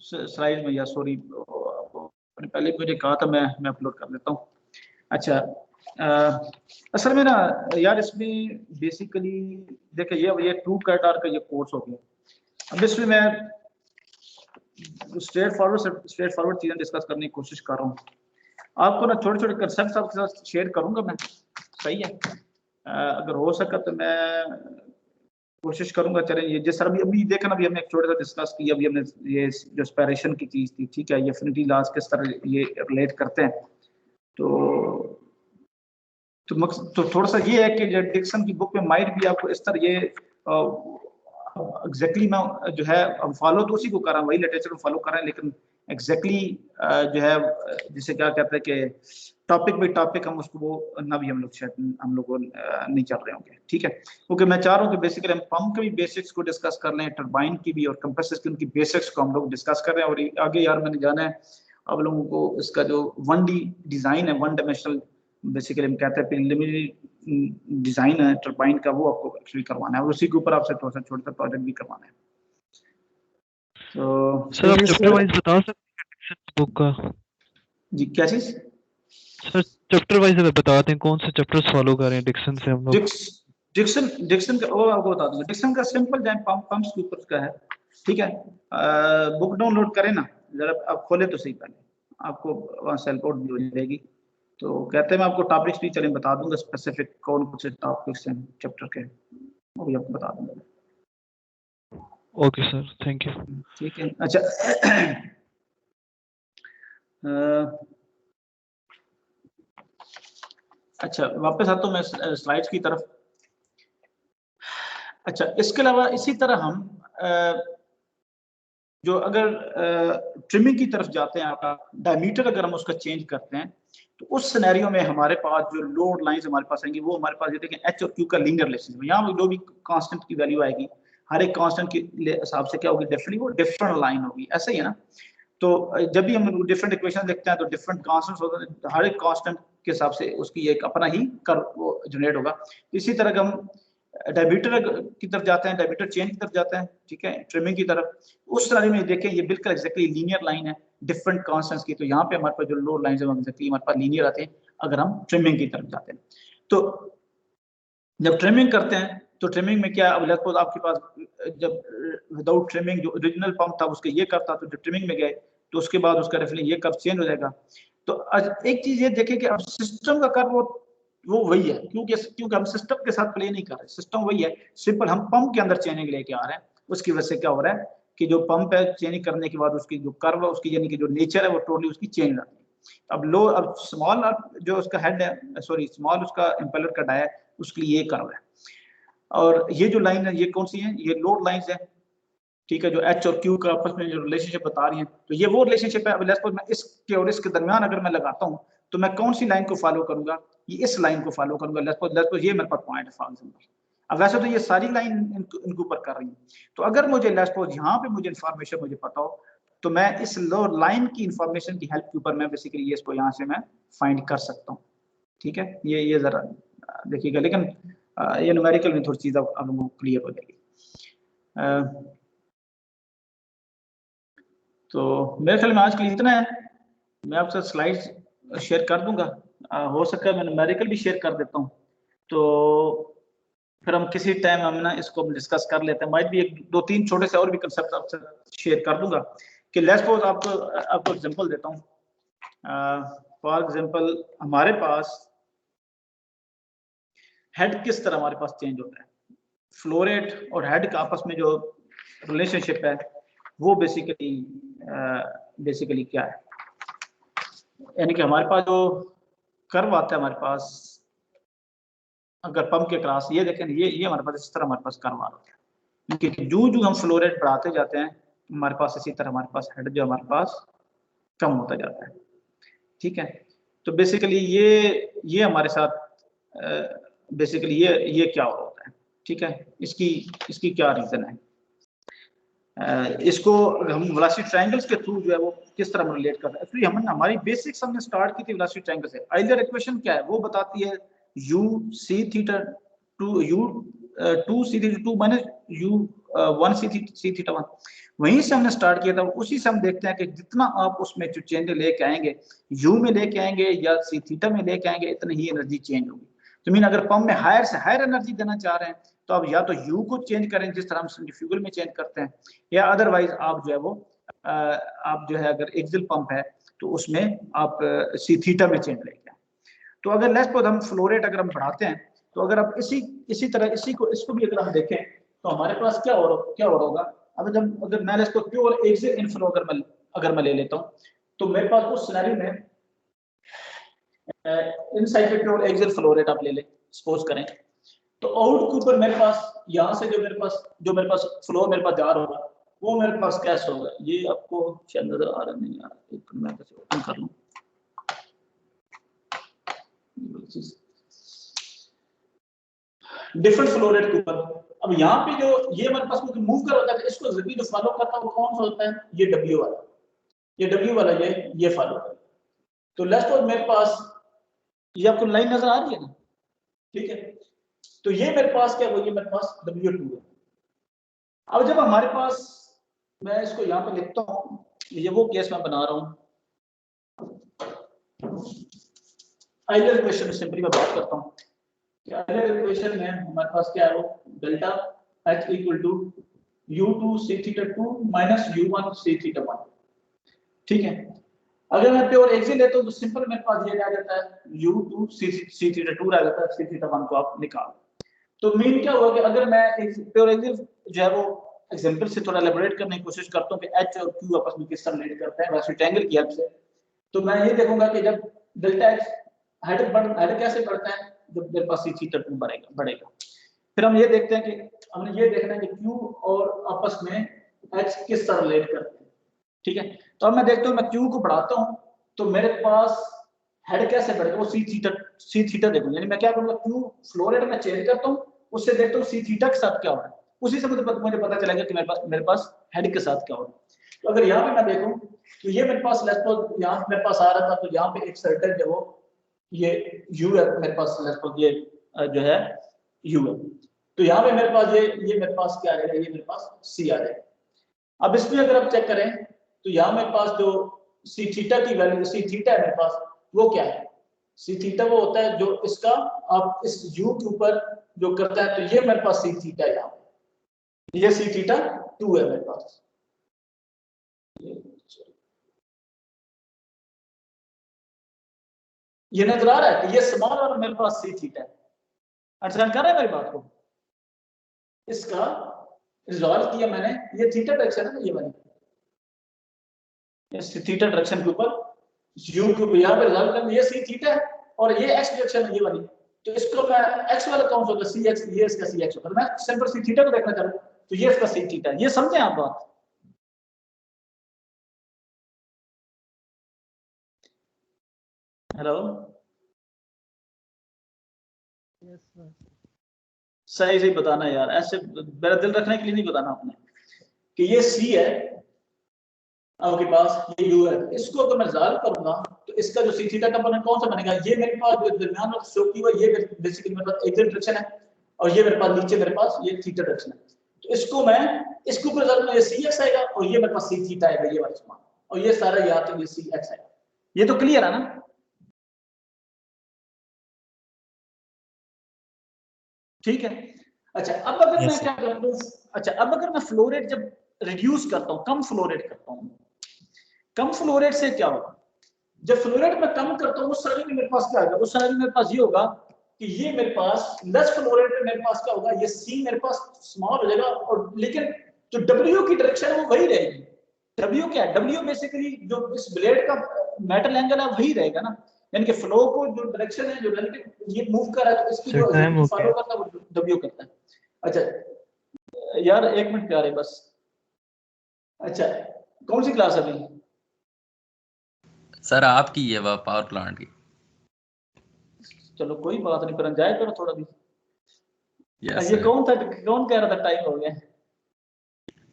स्लाइड में, या सॉरी पहले मुझे कहा था, मैं अपलोड कर देता हूँ। अच्छा, असल में ना यार इसमें बेसिकली देखिए ये 2 कैटार का ये कोर्स हो गया। अब इसमें मैं स्ट्रेट फॉरवर्ड चीजें डिस्कस करने की कोशिश कर रहा हूँ। आपको ना छोटे छोटे कंसेप्ट आपके साथ शेयर करूंगा मैं, सही है? अगर हो सका तो मैं कोशिश करूंगा। चलें, ये जिस तरह अभी देखा ना, अभी हमने एक छोटा सा डिस्कस किया, अभी हमने ये जो स्पैरेशन की चीज थी, ठीक है, ये एफिनिटी लॉज किस तरह ये रिलेट करते हैं, तो थोड़ा सा ये है कि डिक्सन की बुक में माइट भी आपको इस तरह ये एग्जैक्टली मैं जो है फॉलो तो उसी को कर रहा हूँ, वही लिटरेचर को फॉलो कर रहे हैं, लेकिन एग्जैक्टली जो है जिसे क्या कहते हैं कि टॉपिक बाई टॉपिक हम उसको वो ना भी हम लोग शायद हम लोग नहीं चल रहे होंगे, ठीक है? क्योंकि मैं चाह रहा हूँ कि बेसिकली हम पंप के भी बेसिक्स को डिस्कस कर लें, टरबाइन की भी और कंप्रेसर सिस्टम की बेसिक्स को हम लोग डिस्कस कर रहे हैं। और आगे यार मैंने जाना है आप लोगों को इसका जो 1D डिजाइन है, 1 डायमेंशनल बेसिकली हम कहते हैं प्रिलिमिनरी डिजाइन है टरबाइन का, वो आपको एक्चुअली करवाना है और उसी के ऊपर आपसे थोड़ा सा छोटा सा प्रोजेक्ट भी करवाना है। तो सर आप चैप्टर वाइज बता सकते हैं डिक्सन बुक का? जी, क्या चीज? सर चैप्टर वाइज बता दें कौन से चैप्टर्स फॉलो कर रहे हैं डिक्सन से हम लोग। डिक्सन का वो आपको बता दूंगा। डिक्सन का सिंपल जैन पंप्स के ऊपर का है, ठीक है? बुक डाउनलोड करें ना जरा, आप खोले तो सही, पहले आपको वहाँ से रिपोर्ट भी हो जाएगी। तो कहते हैं मैं आपको टॉपिक्स भी चलें बता दूंगा, स्पेसिफिक कौन कौन से टॉपिक्स हैं चैप्टर के, वो भी आपको बता दूंगा। Okay sir, thank you. ठीक है। अच्छा, अच्छा वापस आता हूँ मैं स्लाइड्स की तरफ। अच्छा इसके अलावा इसी तरह हम जो अगर ट्रिमिंग की तरफ जाते हैं, आपका डायमीटर अगर हम उसका चेंज करते हैं तो उस सिनेरियो में हमारे पास जो लोड लाइंस हमारे पास आएंगी वो हमारे पास ये देखें एच और क्यू का लीनियर रिलेशनशिप। यहाँ जो भी कांस्टेंट की वैल्यू आएगी हर एक कांस्टेंट के हिसाब से क्या होगी, डेफिनेटली वो डिफरेंट लाइन होगी, ऐसा ही है ना। तो जब भी हम डिफरेंट इक्वेशन देखते हैं तो डिफरेंट कांस्टेंट्स होते हैं, हर एक कांस्टेंट के हिसाब से उसकी एक अपना ही कर्व वो जनरेट होगा। इसी तरह हम डायमीटर की तरफ जाते हैं, डायमीटर चेंज की तरफ जाते हैं, ठीक है, ट्रिमिंग की तरफ, उस तरह में देखें ये बिल्कुल एक्जैक्टली लीनियर लाइन है डिफरेंट कांस्टेंट्स की। तो यहाँ पे हमारे पास जो लोड लाइन है एक्जैक्टली हमारे पास लीनियर आते हैं अगर हम ट्रिमिंग की तरफ जाते हैं। तो जब ट्रिमिंग करते हैं तो ट्रिमिंग में क्या, अब लेट्स सपोज आपके पास जब विदाउट ट्रिमिंग जो ओरिजिनल पंप था उसके ये कर्व था, तो जब ट्रिमिंग में गए तो उसके बाद उसका डेफिनेटली ये कर्व चेंज हो जाएगा। तो एक चीज ये देखें कि अब सिस्टम का कर्व वो वही है, क्योंकि हम सिस्टम के साथ प्ले नहीं कर रहे, सिस्टम वही है, सिंपल हम पंप के अंदर चेंजिंग लेके आ रहे हैं। उसकी वजह से क्या हो रहा है कि जो पंप है चेंजिंग करने के बाद उसकी जो कर्व है उसकी यानी कि जो नेचर है वो टोटली उसकी चेंज हो जाती है। अब स्मॉल जो उसका हेड है, सॉरी स्मॉल उसका इंपेलर का डाया है उसके लिए ये कर्व है, और ये जो लाइन है ये कौन सी है, ये लोड लाइंस है, ठीक है, जो एच और क्यू का आपस में जो रिलेशनशिप बता रही है। तो ये वो रिलेशनशिप है। अब लेट्स सपोज मैं इसके और इसके दरमियान अगर मैं लगाता हूँ तो मैं कौन सी लाइन को फॉलो करूंगा, ये इस लाइन को फॉलो करूंगा। लेट्स सपोज ये मेरे पास पॉइंट है फॉर एग्जांपल। अब वैसे तो ये सारी लाइन इनके ऊपर कर रही है, तो अगर मुझे लेट्स सपोज यहाँ पे मुझे इन्फॉर्मेशन मुझे पता हो तो मैं इस लोड लाइन की इंफॉर्मेशन की हेल्प के ऊपर मैं बेसिकली ये इसको यहाँ से मैं फाइंड कर सकता हूँ, ठीक है। ये जरा देखिएगा, लेकिन ये न्यूमेरिकल में थोड़ी चीज अब क्लियर हो जाएगी। तो मेरे ख्याल में आज के लिए इतना है। मैं आपसे स्लाइड्स शेयर कर दूंगा, हो सका मैं न्यूमेरिकल भी शेयर कर देता हूँ, तो फिर हम किसी टाइम हम ना इसको डिस्कस कर लेते हैं। माइट भी एक दो तीन छोटे से और भी कंसेप्ट आपसे शेयर कर दूंगा कि लेट्स सपोज आपको एग्जांपल देता हूँ। फॉर एग्जांपल हमारे पास हेड किस तरह हमारे पास चेंज होता है, फ्लो रेट और हेड का आपस में जो रिलेशनशिप है वो बेसिकली क्या है, यानी कि हमारे पास जो कर्व आता है हमारे पास अगर पंप के क्रॉस, ये देखें ये हमारे पास इस तरह हमारे पास कर्व आ रहा है, क्योंकि जो हम फ्लो रेट बढ़ाते जाते हैं हमारे पास इसी तरह हमारे पास हेड जो हमारे पास कम होता जाता है, ठीक है। तो बेसिकली ये हमारे साथ बेसिकली ये क्या होता है, ठीक है, इसकी क्या रीजन है। इसको हम वेलोसिटी ट्रायंगल्स के थ्रू जो है वो किस तरह रिलेट करते हैं। एक्चुअली हमने हमारी बेसिक्स हमने स्टार्ट की थी वेलोसिटी ट्रायंगल से। आइलर इक्वेशन क्या है, वो बताती है u c theta 2 u 2 c theta 2 minus u 1 c theta 1। वहीं से हमने स्टार्ट किया था, उसी से हम देखते हैं कि जितना आप उसमें जो चेंज लेके आएंगे, u में लेके आएंगे या c थीटा में लेके आएंगे, इतनी ही एनर्जी चेंज होगी। तो मीन अगर पंप में हायर से हायर एनर्जी देना चाह रहे हैं तो आप या तो u को चेंज करें जिस तरह हम सेंट्रीफ्यूगल में चेंज करते हैं, या अदरवाइज आप जो है वो आप जो है अगर एक्सियल पंप है तो उसमें आप सी थीटा में चेंज लेके आए। तो अगर लेट्स सपोज हम फ्लो रेट अगर हम बढ़ाते हैं तो अगर आप इसी तरह इसको भी अगर हम देखें तो हमारे पास क्या हो रहा होगा। अब जब अगर मैं इसको प्योर एक्सियल इनफ्लो अगर मैं ले लेता हूँ तो मेरे पास उस सिनेरियो में इनसाइड पे प्योर एक्सियल फ्लो रेट आप ले लें सपोज करें, तो आउट के ऊपर मेरे पास यहाँ से जो मेरे पास फ्लो मेरे पास जा रहा होगा वो मेरे पास कैसे होगा। ये आपको शायद नजर आ रहा नहीं आ रहा, एक मैं कैसे ओपन कर लूं। डिफरेंट फ्लो रेट के ऊपर अब यहाँ पे जो ये हमारे पास कोई मूव कर होता है, इसको जो फॉलो करता है वो कौन सा होता है, ये W वाला ये फॉलो करता है। तो लेट्स सपोज मेरे पास ये आपको लाइन नजर आ रही है ना, ठीक है। तो ये मेरे पास क्या है, ये मेरे पास W2 है। अब जब हमारे पास मैं इसको यहाँ पे लिखता हूँ, ये वो केस मैं बना रहा हूँ, आइलर इक्वेशन में सिंपली मैं बात करता हूँ कि आइलर इक्वेशन में हमारे पास क्या है, वो delta H equal to U2 C theta 2 minus U1 C theta 1, ठीक है। अगर मैं प्योर एक्सियल लेता हूँ तो सिंपल मेरे पास ये आ जाता है U2 C थीटा 2 आ जाता है, C थीटा 1 को आप निकाल। तो मीन क्या हुआ कि अगर मैं प्योर एक्सियल जो है वो एग्जांपल से थोड़ा एलैबोरेट करने की कोशिश करता हूँ कि H और Q आपस में किस तरह रिलेट करते हैं वेलोसिटी एंगल की हेल्प से, तो मैं ये देखूंगा कि जब डेल्टा H हेड कैसे बढ़ता है जब मेरे पास सी थीटा 2 बढ़ेगा। फिर हम ये देखते हैं कि हमने ये देखना है कि क्यू और आपस में एच किस तरह रिलेट करते हैं। ठीक है, तो अब मैं देखता हूँ मैं क्यू को बढ़ाता हूँ तो मेरे पास हेड कैसे बढ़ेगा, वो सी थीटा देखूंगा। यानी मैं क्या करूंगा, क्यू फ्लो रेट में चेंज करता हूँ, उससे देखता हूँ सी थीटा के साथ क्या हो रहा है, उसी से मुझे पता चलेगा कि मेरे पास हेड के साथ क्या हो रहा है। तो अगर यहाँ पे मैं देखूं तो ये मेरे पास यहाँ मेरे पास आ रहा था, तो यहाँ पे एक सर्टेन जो वो ये यू है मेरे पास, ये जो है यू है, तो यहाँ पे मेरे पास ये मेरे पास क्या आ जाएगा, ये मेरे पास सी आ जाएगा। अब इसमें अगर आप चेक करें तो यहाँ मेरे पास जो सी थीटा की वैल्यू सी थीटा है मेरे पास, वो क्या है, सी थीटा वो होता है जो इसका आप इस यू के ऊपर जो करता है, तो ये मेरे पास सी थीटा है, यहाँ ये सी थीटा 2 है मेरे पास। ये नजर आ रहा है कि ये स्मॉल और मेरे पास सी थीटा है। अंडरस्टैंड कर रहे हैं मेरी बात को? इसका रिजॉल्व किया मैंने, ये थीटा डायरेक्शन है ना, ये वाली इस थीटा डायरेक्शन के ऊपर यू के ऊपर यहाँ पे रिजॉल्व करना, ये सी थीटा है और ये एक्स डायरेक्शन है ये वाली, तो इसको मैं एक्स वाला कौन सा होगा, सी एक्स, ये इसका सी एक्स होगा। मैं सिंपल सी थीटा को देखना चाहूँ तो ये इसका सी थीटा है। ये समझे आप बात? हेलो, सही सही बताना यार, ऐसे मेरा दिल रखने के लिए नहीं बताना आपने कि ये सी है आपके पास, ये यू है। इसको अगर मैं रिजॉल्व करूंगा तो इसका जो सी थीटा कंपोनेंट कौन सा बनेगा, ये मेरे पास जो दरमियान में शो की हुआ ये बेसिकली मेरे पास एक्सियल डायरेक्शन है और ये मेरे पास नीचे मेरे पास ये थीटा डायरेक्शन है। तो इसको मैं इसके ऊपर रिजल्ट में ये सी एक्स आएगा और ये मेरे पास सी थीटा आएगा, ये वाला समान, और ये सारा यहाँ तक ये सी एक्स आएगा। ये तो क्लियर है ना? ठीक है। अच्छा अब अगर मैं क्या करूँ, अच्छा अब अगर मैं फ्लो रेट जब रिड्यूस करता हूँ, कम फ्लो रेट करता हूँ, कम फ्लो रेट से क्या होगा, जब फ्लो रेट में कम करता हूँ उस समय में मेरे पास क्या होगा, उस समय में मेरे पास ये होगा कि ये मेरे पास लेस फ्लो रेट में मेरे पास क्या होगा, ये सी मेरे पास स्मॉल हो जाएगा, और लेकिन जो डब्ल्यू की डायरेक्शन है वो वही रहेगी। डब्ल्यू क्या है, डब्ल्यू बेसिकली जो इस ब्लेड का मेटल एंगल है वही रहेगा ना, यानी कि फ्लो को जो डायरेक्शन है जो रिलेटिव ये मूव कर रहा है तो इसकी जो फॉलो करता है वो डब्ल्यू करता है। अच्छा यार एक मिनट प्यारे बस, अच्छा कौन सी क्लास है अभी? सर आपकी है वह पावर प्लांट की। चलो कोई बात नहीं, पर एंजॉय करो थोड़ा भी। यस ये सर। कौन था, कौन कह रहा था टाइम हो गया?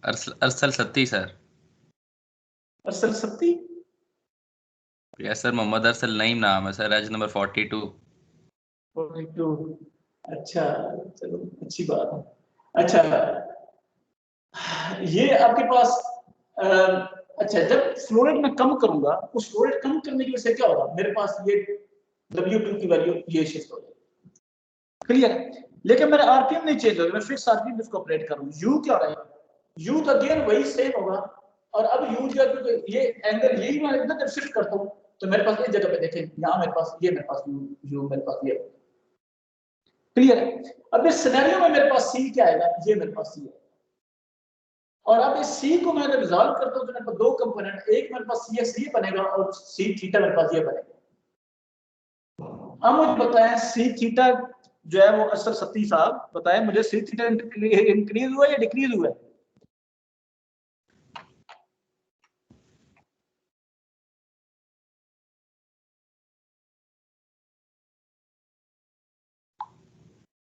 Arsal Satti sir. Arsal Satti? Yes sir, Mohammad Arsal Naeem नाम है सर, एज नंबर 42। 42। अच्छा चलो अच्छी बात है। अच्छा ये आपके पास अच्छा जब फ्लो रेट में कम करूंगा, उस फ्लो रेट कम करने की वजह से क्या होगा, मेरे पास ये W2 की वैल्यू ये शिफ्ट हो जाएगी। क्लियर है? लेकिन मेरा आरपीएम नहीं चेंज होगा, मैं फिक्स आरपीएम इसको ऑपरेट कर रहा हूं। यू क्या रहेगा, यू तो अगेन वही सेम होगा, और अब यू जो है ये एंगल यही मैं इधर जब शिफ्ट करता हूं तो मेरे पास इस जगह पे देखें, यहाँ मेरे पास ये मेरे पास यू मेरे पास ये। क्लियर है? अब इस सिनेरियो में मेरे पास सी क्या आएगा, ये मेरे पास सी है, और अब इस सी को मैं रिजॉल्व करता हूं तो मेरे पास दो कंपोनेंट, एक मेरे पास सी एक्स ये बनेगा और सी थीटा मेरे पास ये बनेगा। अब मुझे बताएं सी थीटा जो है वो अरसल सत्ती साहब बताएं मुझे, सी थीटा इंक्रीज हुआ या डिक्रीज हुआ?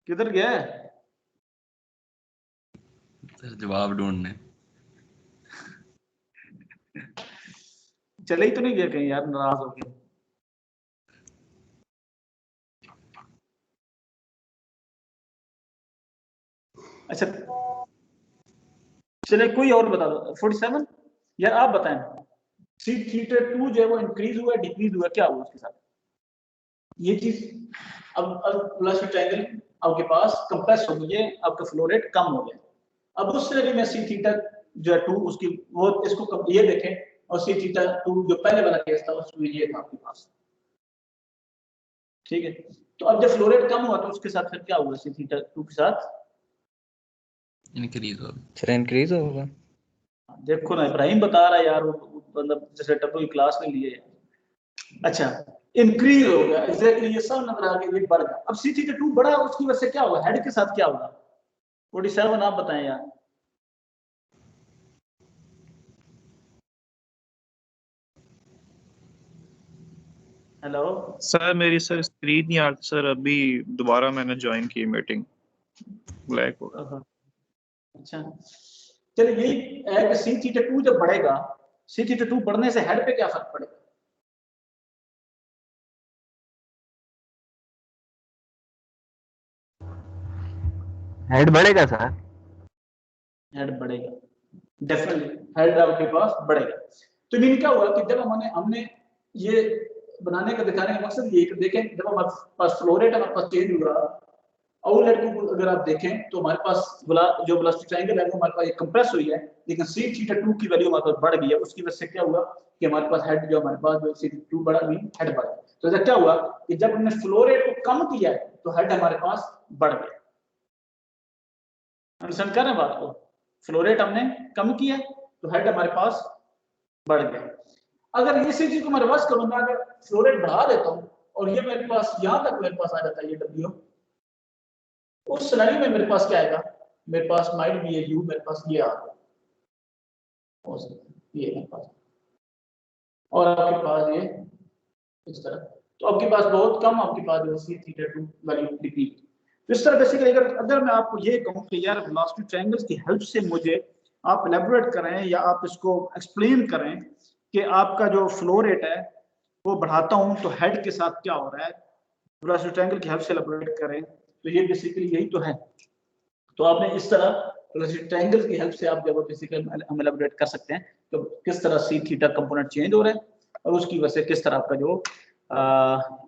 किधर गया सर जवाब ढूंढने। चले ही तो नहीं गया कहीं यार नाराज हो गया? अच्छा चले कोई और बता दो। 47 यार आप बताएं, सी थीटा 2 जो है वो इंक्रीज हुआ डिक्रीज हुआ, क्या हुआ उसके साथ? ये चीज अब प्लस ट्रायंगल आपके पास कंप्रेस हो गई है, आपका फ्लो रेट कम हो गया। अब उससे भी मैं सी थीटा जो है 2 उसकी वो इसको ये देखें, और सी थीटा 2 जो पहले वाला केस था उसमें ये था आपके पास। ठीक है, तो अब जब फ्लो रेट कम हुआ तो उसके साथ फिर क्या हुआ, सी थीटा 2 के साथ इंक्रीज होगा। सर इंक्रीज होगा। देखो ना इब्राहिम बता रहा है यार, वो मतलब जैसे टप्पू की क्लास में लिए। अच्छा इंक्रीज हो गया, एग्जैक्टली ये सब नंबर आ गया, ये बढ़ गया। अब सी थीटा 2 बढ़ा, उसकी वजह से क्या होगा, हेड के साथ क्या होगा? 47 आप बताएं यार। हेलो सर मेरी स्क्रीन नहीं आ रही सर, अभी दोबारा मैंने ज्वाइन की मीटिंग, ब्लैक हो गया। अच्छा चलिए, यही है कि सी थीटा 2 जब बढ़ेगा, सी थीटा 2 बढ़ने से हेड पे क्या फर्क पड़ेगा? हेड बढ़ेगा सर। हेड बढ़ेगा, डेफिनेटली हेड आपके पास बढ़ेगा। तो मीन क्या हुआ कि जब हमने ये बनाने का दिखाने का मकसद ये कि देखें, जब हमारे पास फ्लो रेट हमारे पास चेंज हुआ, आउटलेट को अगर आप देखें तो हमारे पास जो वेलोसिटी ट्रायंगल है वो हमारे पास कंप्रेस हुई है, लेकिन सी थीटा 2 की वैल्यू हमारे पास बढ़ गई है। उसकी वजह से क्या हुआ कि हमारे पास हेड जो हमारे पास जो सी थीटा 2 बढ़ा भी, हेड बढ़ा। तो ऐसा क्या हुआ कि जब हमने फ्लो रेट को कम किया तो हेड हमारे पास बढ़ गया। अंडरस्टैंड कर रहे हैं बात को? फ्लो रेट हमने कम किया तो हेड हमारे पास बढ़ गया। अगर इसी चीज को मैं रिवर्स करूंगा, अगर फ्लो रेट बढ़ा देता हूं और ये मेरे पास यहां तक मेरे पास आ जाता है ये डब्ल्यू, उस सिनेरियो में मेरे पास क्या आएगा, मेरे पास माइट भी है यू, मेरे पास ये आ गया हो सकता है ये मेरे पास, और आपके पास ये इस तरह। तो आपके पास बहुत कम, आपके पास जो सी थीटा 2 वैल्यू डिक्रीज। इस तरह बेसिकली अगर मैं आपको ये कहूं कि यार वेलोसिटी ट्रायंगल्स की हेल्प से मुझे आप एलैबोरेट करें या आप इसको एक्सप्लेन करें कि आपका जो फ्लो रेट है वो बढ़ाता हूं तो हेड के साथ क्या हो रहा है, वेलोसिटी ट्रायंगल की हेल्प से एलैबोरेट करें, तो ये बेसिकली यही तो है। तो आपने इस तरह वेलोसिटी ट्रायंगल की हेल्प से आप जब बेसिकली हम एलैबोरेट कर सकते हैं तो किस तरह सी थीटा कंपोनेंट चेंज हो रहा है और उसकी वजह से किस तरह आपका जो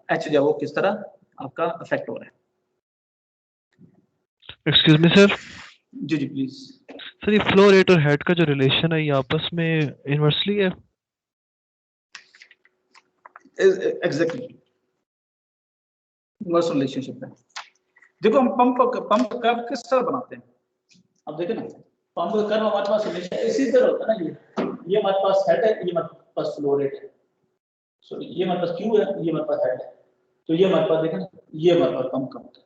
एच जो वो किस तरह आपका अफेक्ट हो रहा है। Excuse me sir. जी जी प्लीज। सर ये फ्लो रेट और हेड का जो रिलेशन है ये आपस में इनवर्सली है? एग्जैक्टली इनवर्स रिलेशनशिप है। देखो हम पंप कर्व किस तरह बनाते हैं, अब देखें ना, पंप कर्व हमारे पास हमेशा इसी तरह होता है ना, ये हमारे पास हेड है, ये हमारे पास फ्लो रेट है, सॉरी ये हमारे पास क्यू है, ये हमारे पास हेड है। तो ये हमारे पास देखें ना, ये हमारे पास पंप का होता है,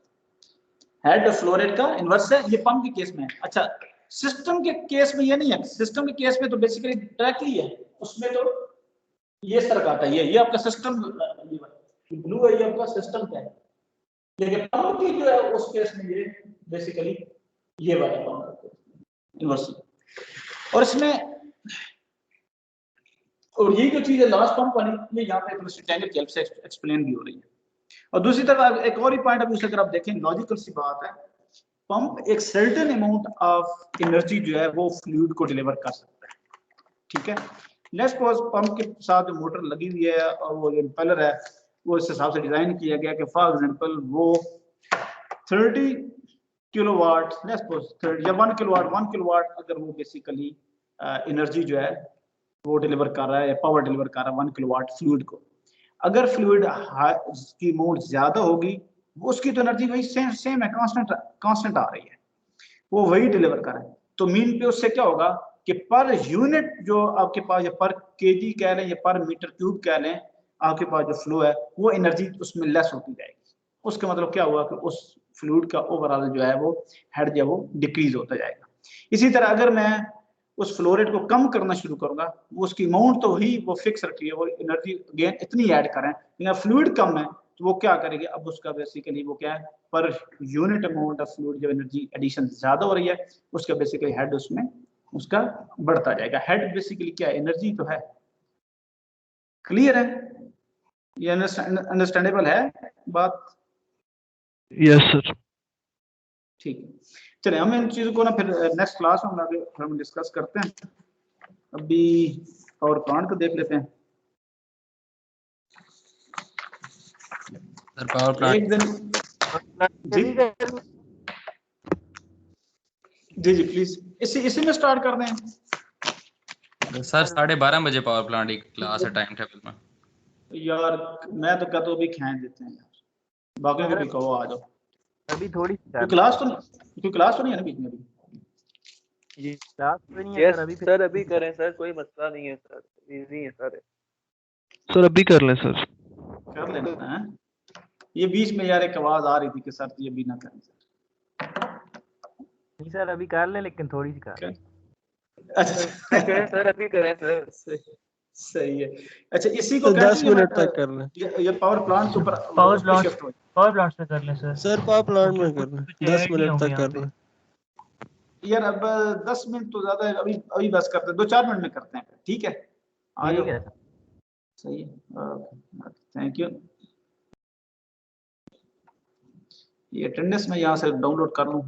हेड फ्लो रेट का इनवर्स है, ये पंप के केस में है। अच्छा सिस्टम के केस में ये नहीं है, सिस्टम के केस में तो बेसिकली डायरेक्टली है, उसमें तो ये सर आता है, ये आपका सिस्टम ब्लू है, ये आपका सिस्टम का है। लेकिन पंप की जो है उस केस में ये बेसिकली ये वाला पंप इनवर्स, और इसमें और यही जो चीज है लास्ट पंप वाली, ये यहाँ पे वेलोसिटी ट्रायंगल की हेल्प से एक्सप्लेन भी हो रही है। और दूसरी तरफ एक और ही पॉइंट अभी अगर आप देखें, लॉजिकल सी बात है, पंप एक सर्टेन अमाउंट ऑफ एनर्जी जो है वो फ्लूइड को डिलीवर कर सकता है, ठीक है। लेट्स सपोज पंप के साथ जो मोटर लगी हुई है और वो जो इंपेलर है वो इस हिसाब से डिजाइन किया गया कि फॉर एग्जांपल वो 30 किलोवाट, लेट्स सपोज 30 या 1 किलोवाट अगर वो बेसिकली एनर्जी जो है वो डिलीवर कर रहा है या पावर डिलीवर कर रहा है 1 किलोवाट फ्लूइड को। अगर फ्लूइड की अमाउंट ज्यादा होगी, वो उसकी तो एनर्जी वही सेम है, कांस्टेंट आ रही है, वो वही डिलीवर कर रहा है। तो मीन पे उससे क्या होगा कि पर यूनिट जो आपके पास या पर केजी कह लें या पर मीटर क्यूब कह लें, आपके पास जो फ्लो है वो एनर्जी उसमें लेस होती जाएगी। उसका मतलब क्या हुआ कि उस फ्लूइड का ओवरऑल जो है वो हेड जो है वो डिक्रीज होता जाएगा। इसी तरह अगर मैं उस फ्लो रेट को कम करना शुरू करूंगा, वो उसकी अमाउंट तो वही वो फिक्स रखी है, वो एनर्जी अगेन इतनी ऐड करें, लेकिन फ्लूइड कम है तो वो क्या करेगी, अब उसका बेसिकली वो क्या है, per unit amount of fluid जो एनर्जी एडिशन ज्यादा हो रही है उसका बेसिकली हेड उसमें उसका बढ़ता जाएगा। हेड बेसिकली क्या है, एनर्जी तो है। क्लियर है, ये अंडरस्टैंडेबल है बात? Yes sir. ठीक है, चलिए हम इन चीजों को ना फिर नेक्स्ट क्लास में आगे हम डिस्कस करते हैं। अभी पावर प्लांट को देख लेते हैं। सर पावर प्लांट एक दिन जी जी प्लीज इसी में स्टार्ट कर दें। सर 12:30 बजे पावर प्लांट एक क्लास है टाइम टेबल में। यार मैं तो कहता हूँ अभी खींच देते हैं यार, बाकी को भी कहो आ जाओ। अभी थोड़ी कोई क्लास तो नहीं है ना बीच में अभी? ये क्लास तो नहीं है सर अभी करें सर, कोई मसला नहीं है सर, इजी है सर। सर अभी कर लें सर। कर लेना है। ये बीच में यार एक आवाज आ रही थी कि सर तो ये भी ना करें नहीं सर अभी कर ले, लेकिन थोड़ी सी कर। अच्छा करें सर, अभी करें सर। सही है। अच्छा इसी को 10 मिनट तक कर लें। ये पावर प्लांट के ऊपर पावर उस पे प्लांट शिफ्ट हो पावर प्लांट पे कर लें सर। सर पावर प्लांट में कर लें, कुछ 10 ऐड नहीं मिनट होंगे तक यहाँ कर पे। लें। यार अब 10 मिनट तो ज्यादा है, अभी अभी बस करते हैं, 2-4 मिनट में करते हैं, ठीक है आ जाओ। ठीक है। सही है, थैंक यू। ये अटेंडेंस में यहाँ से डाउनलोड कर लूँ।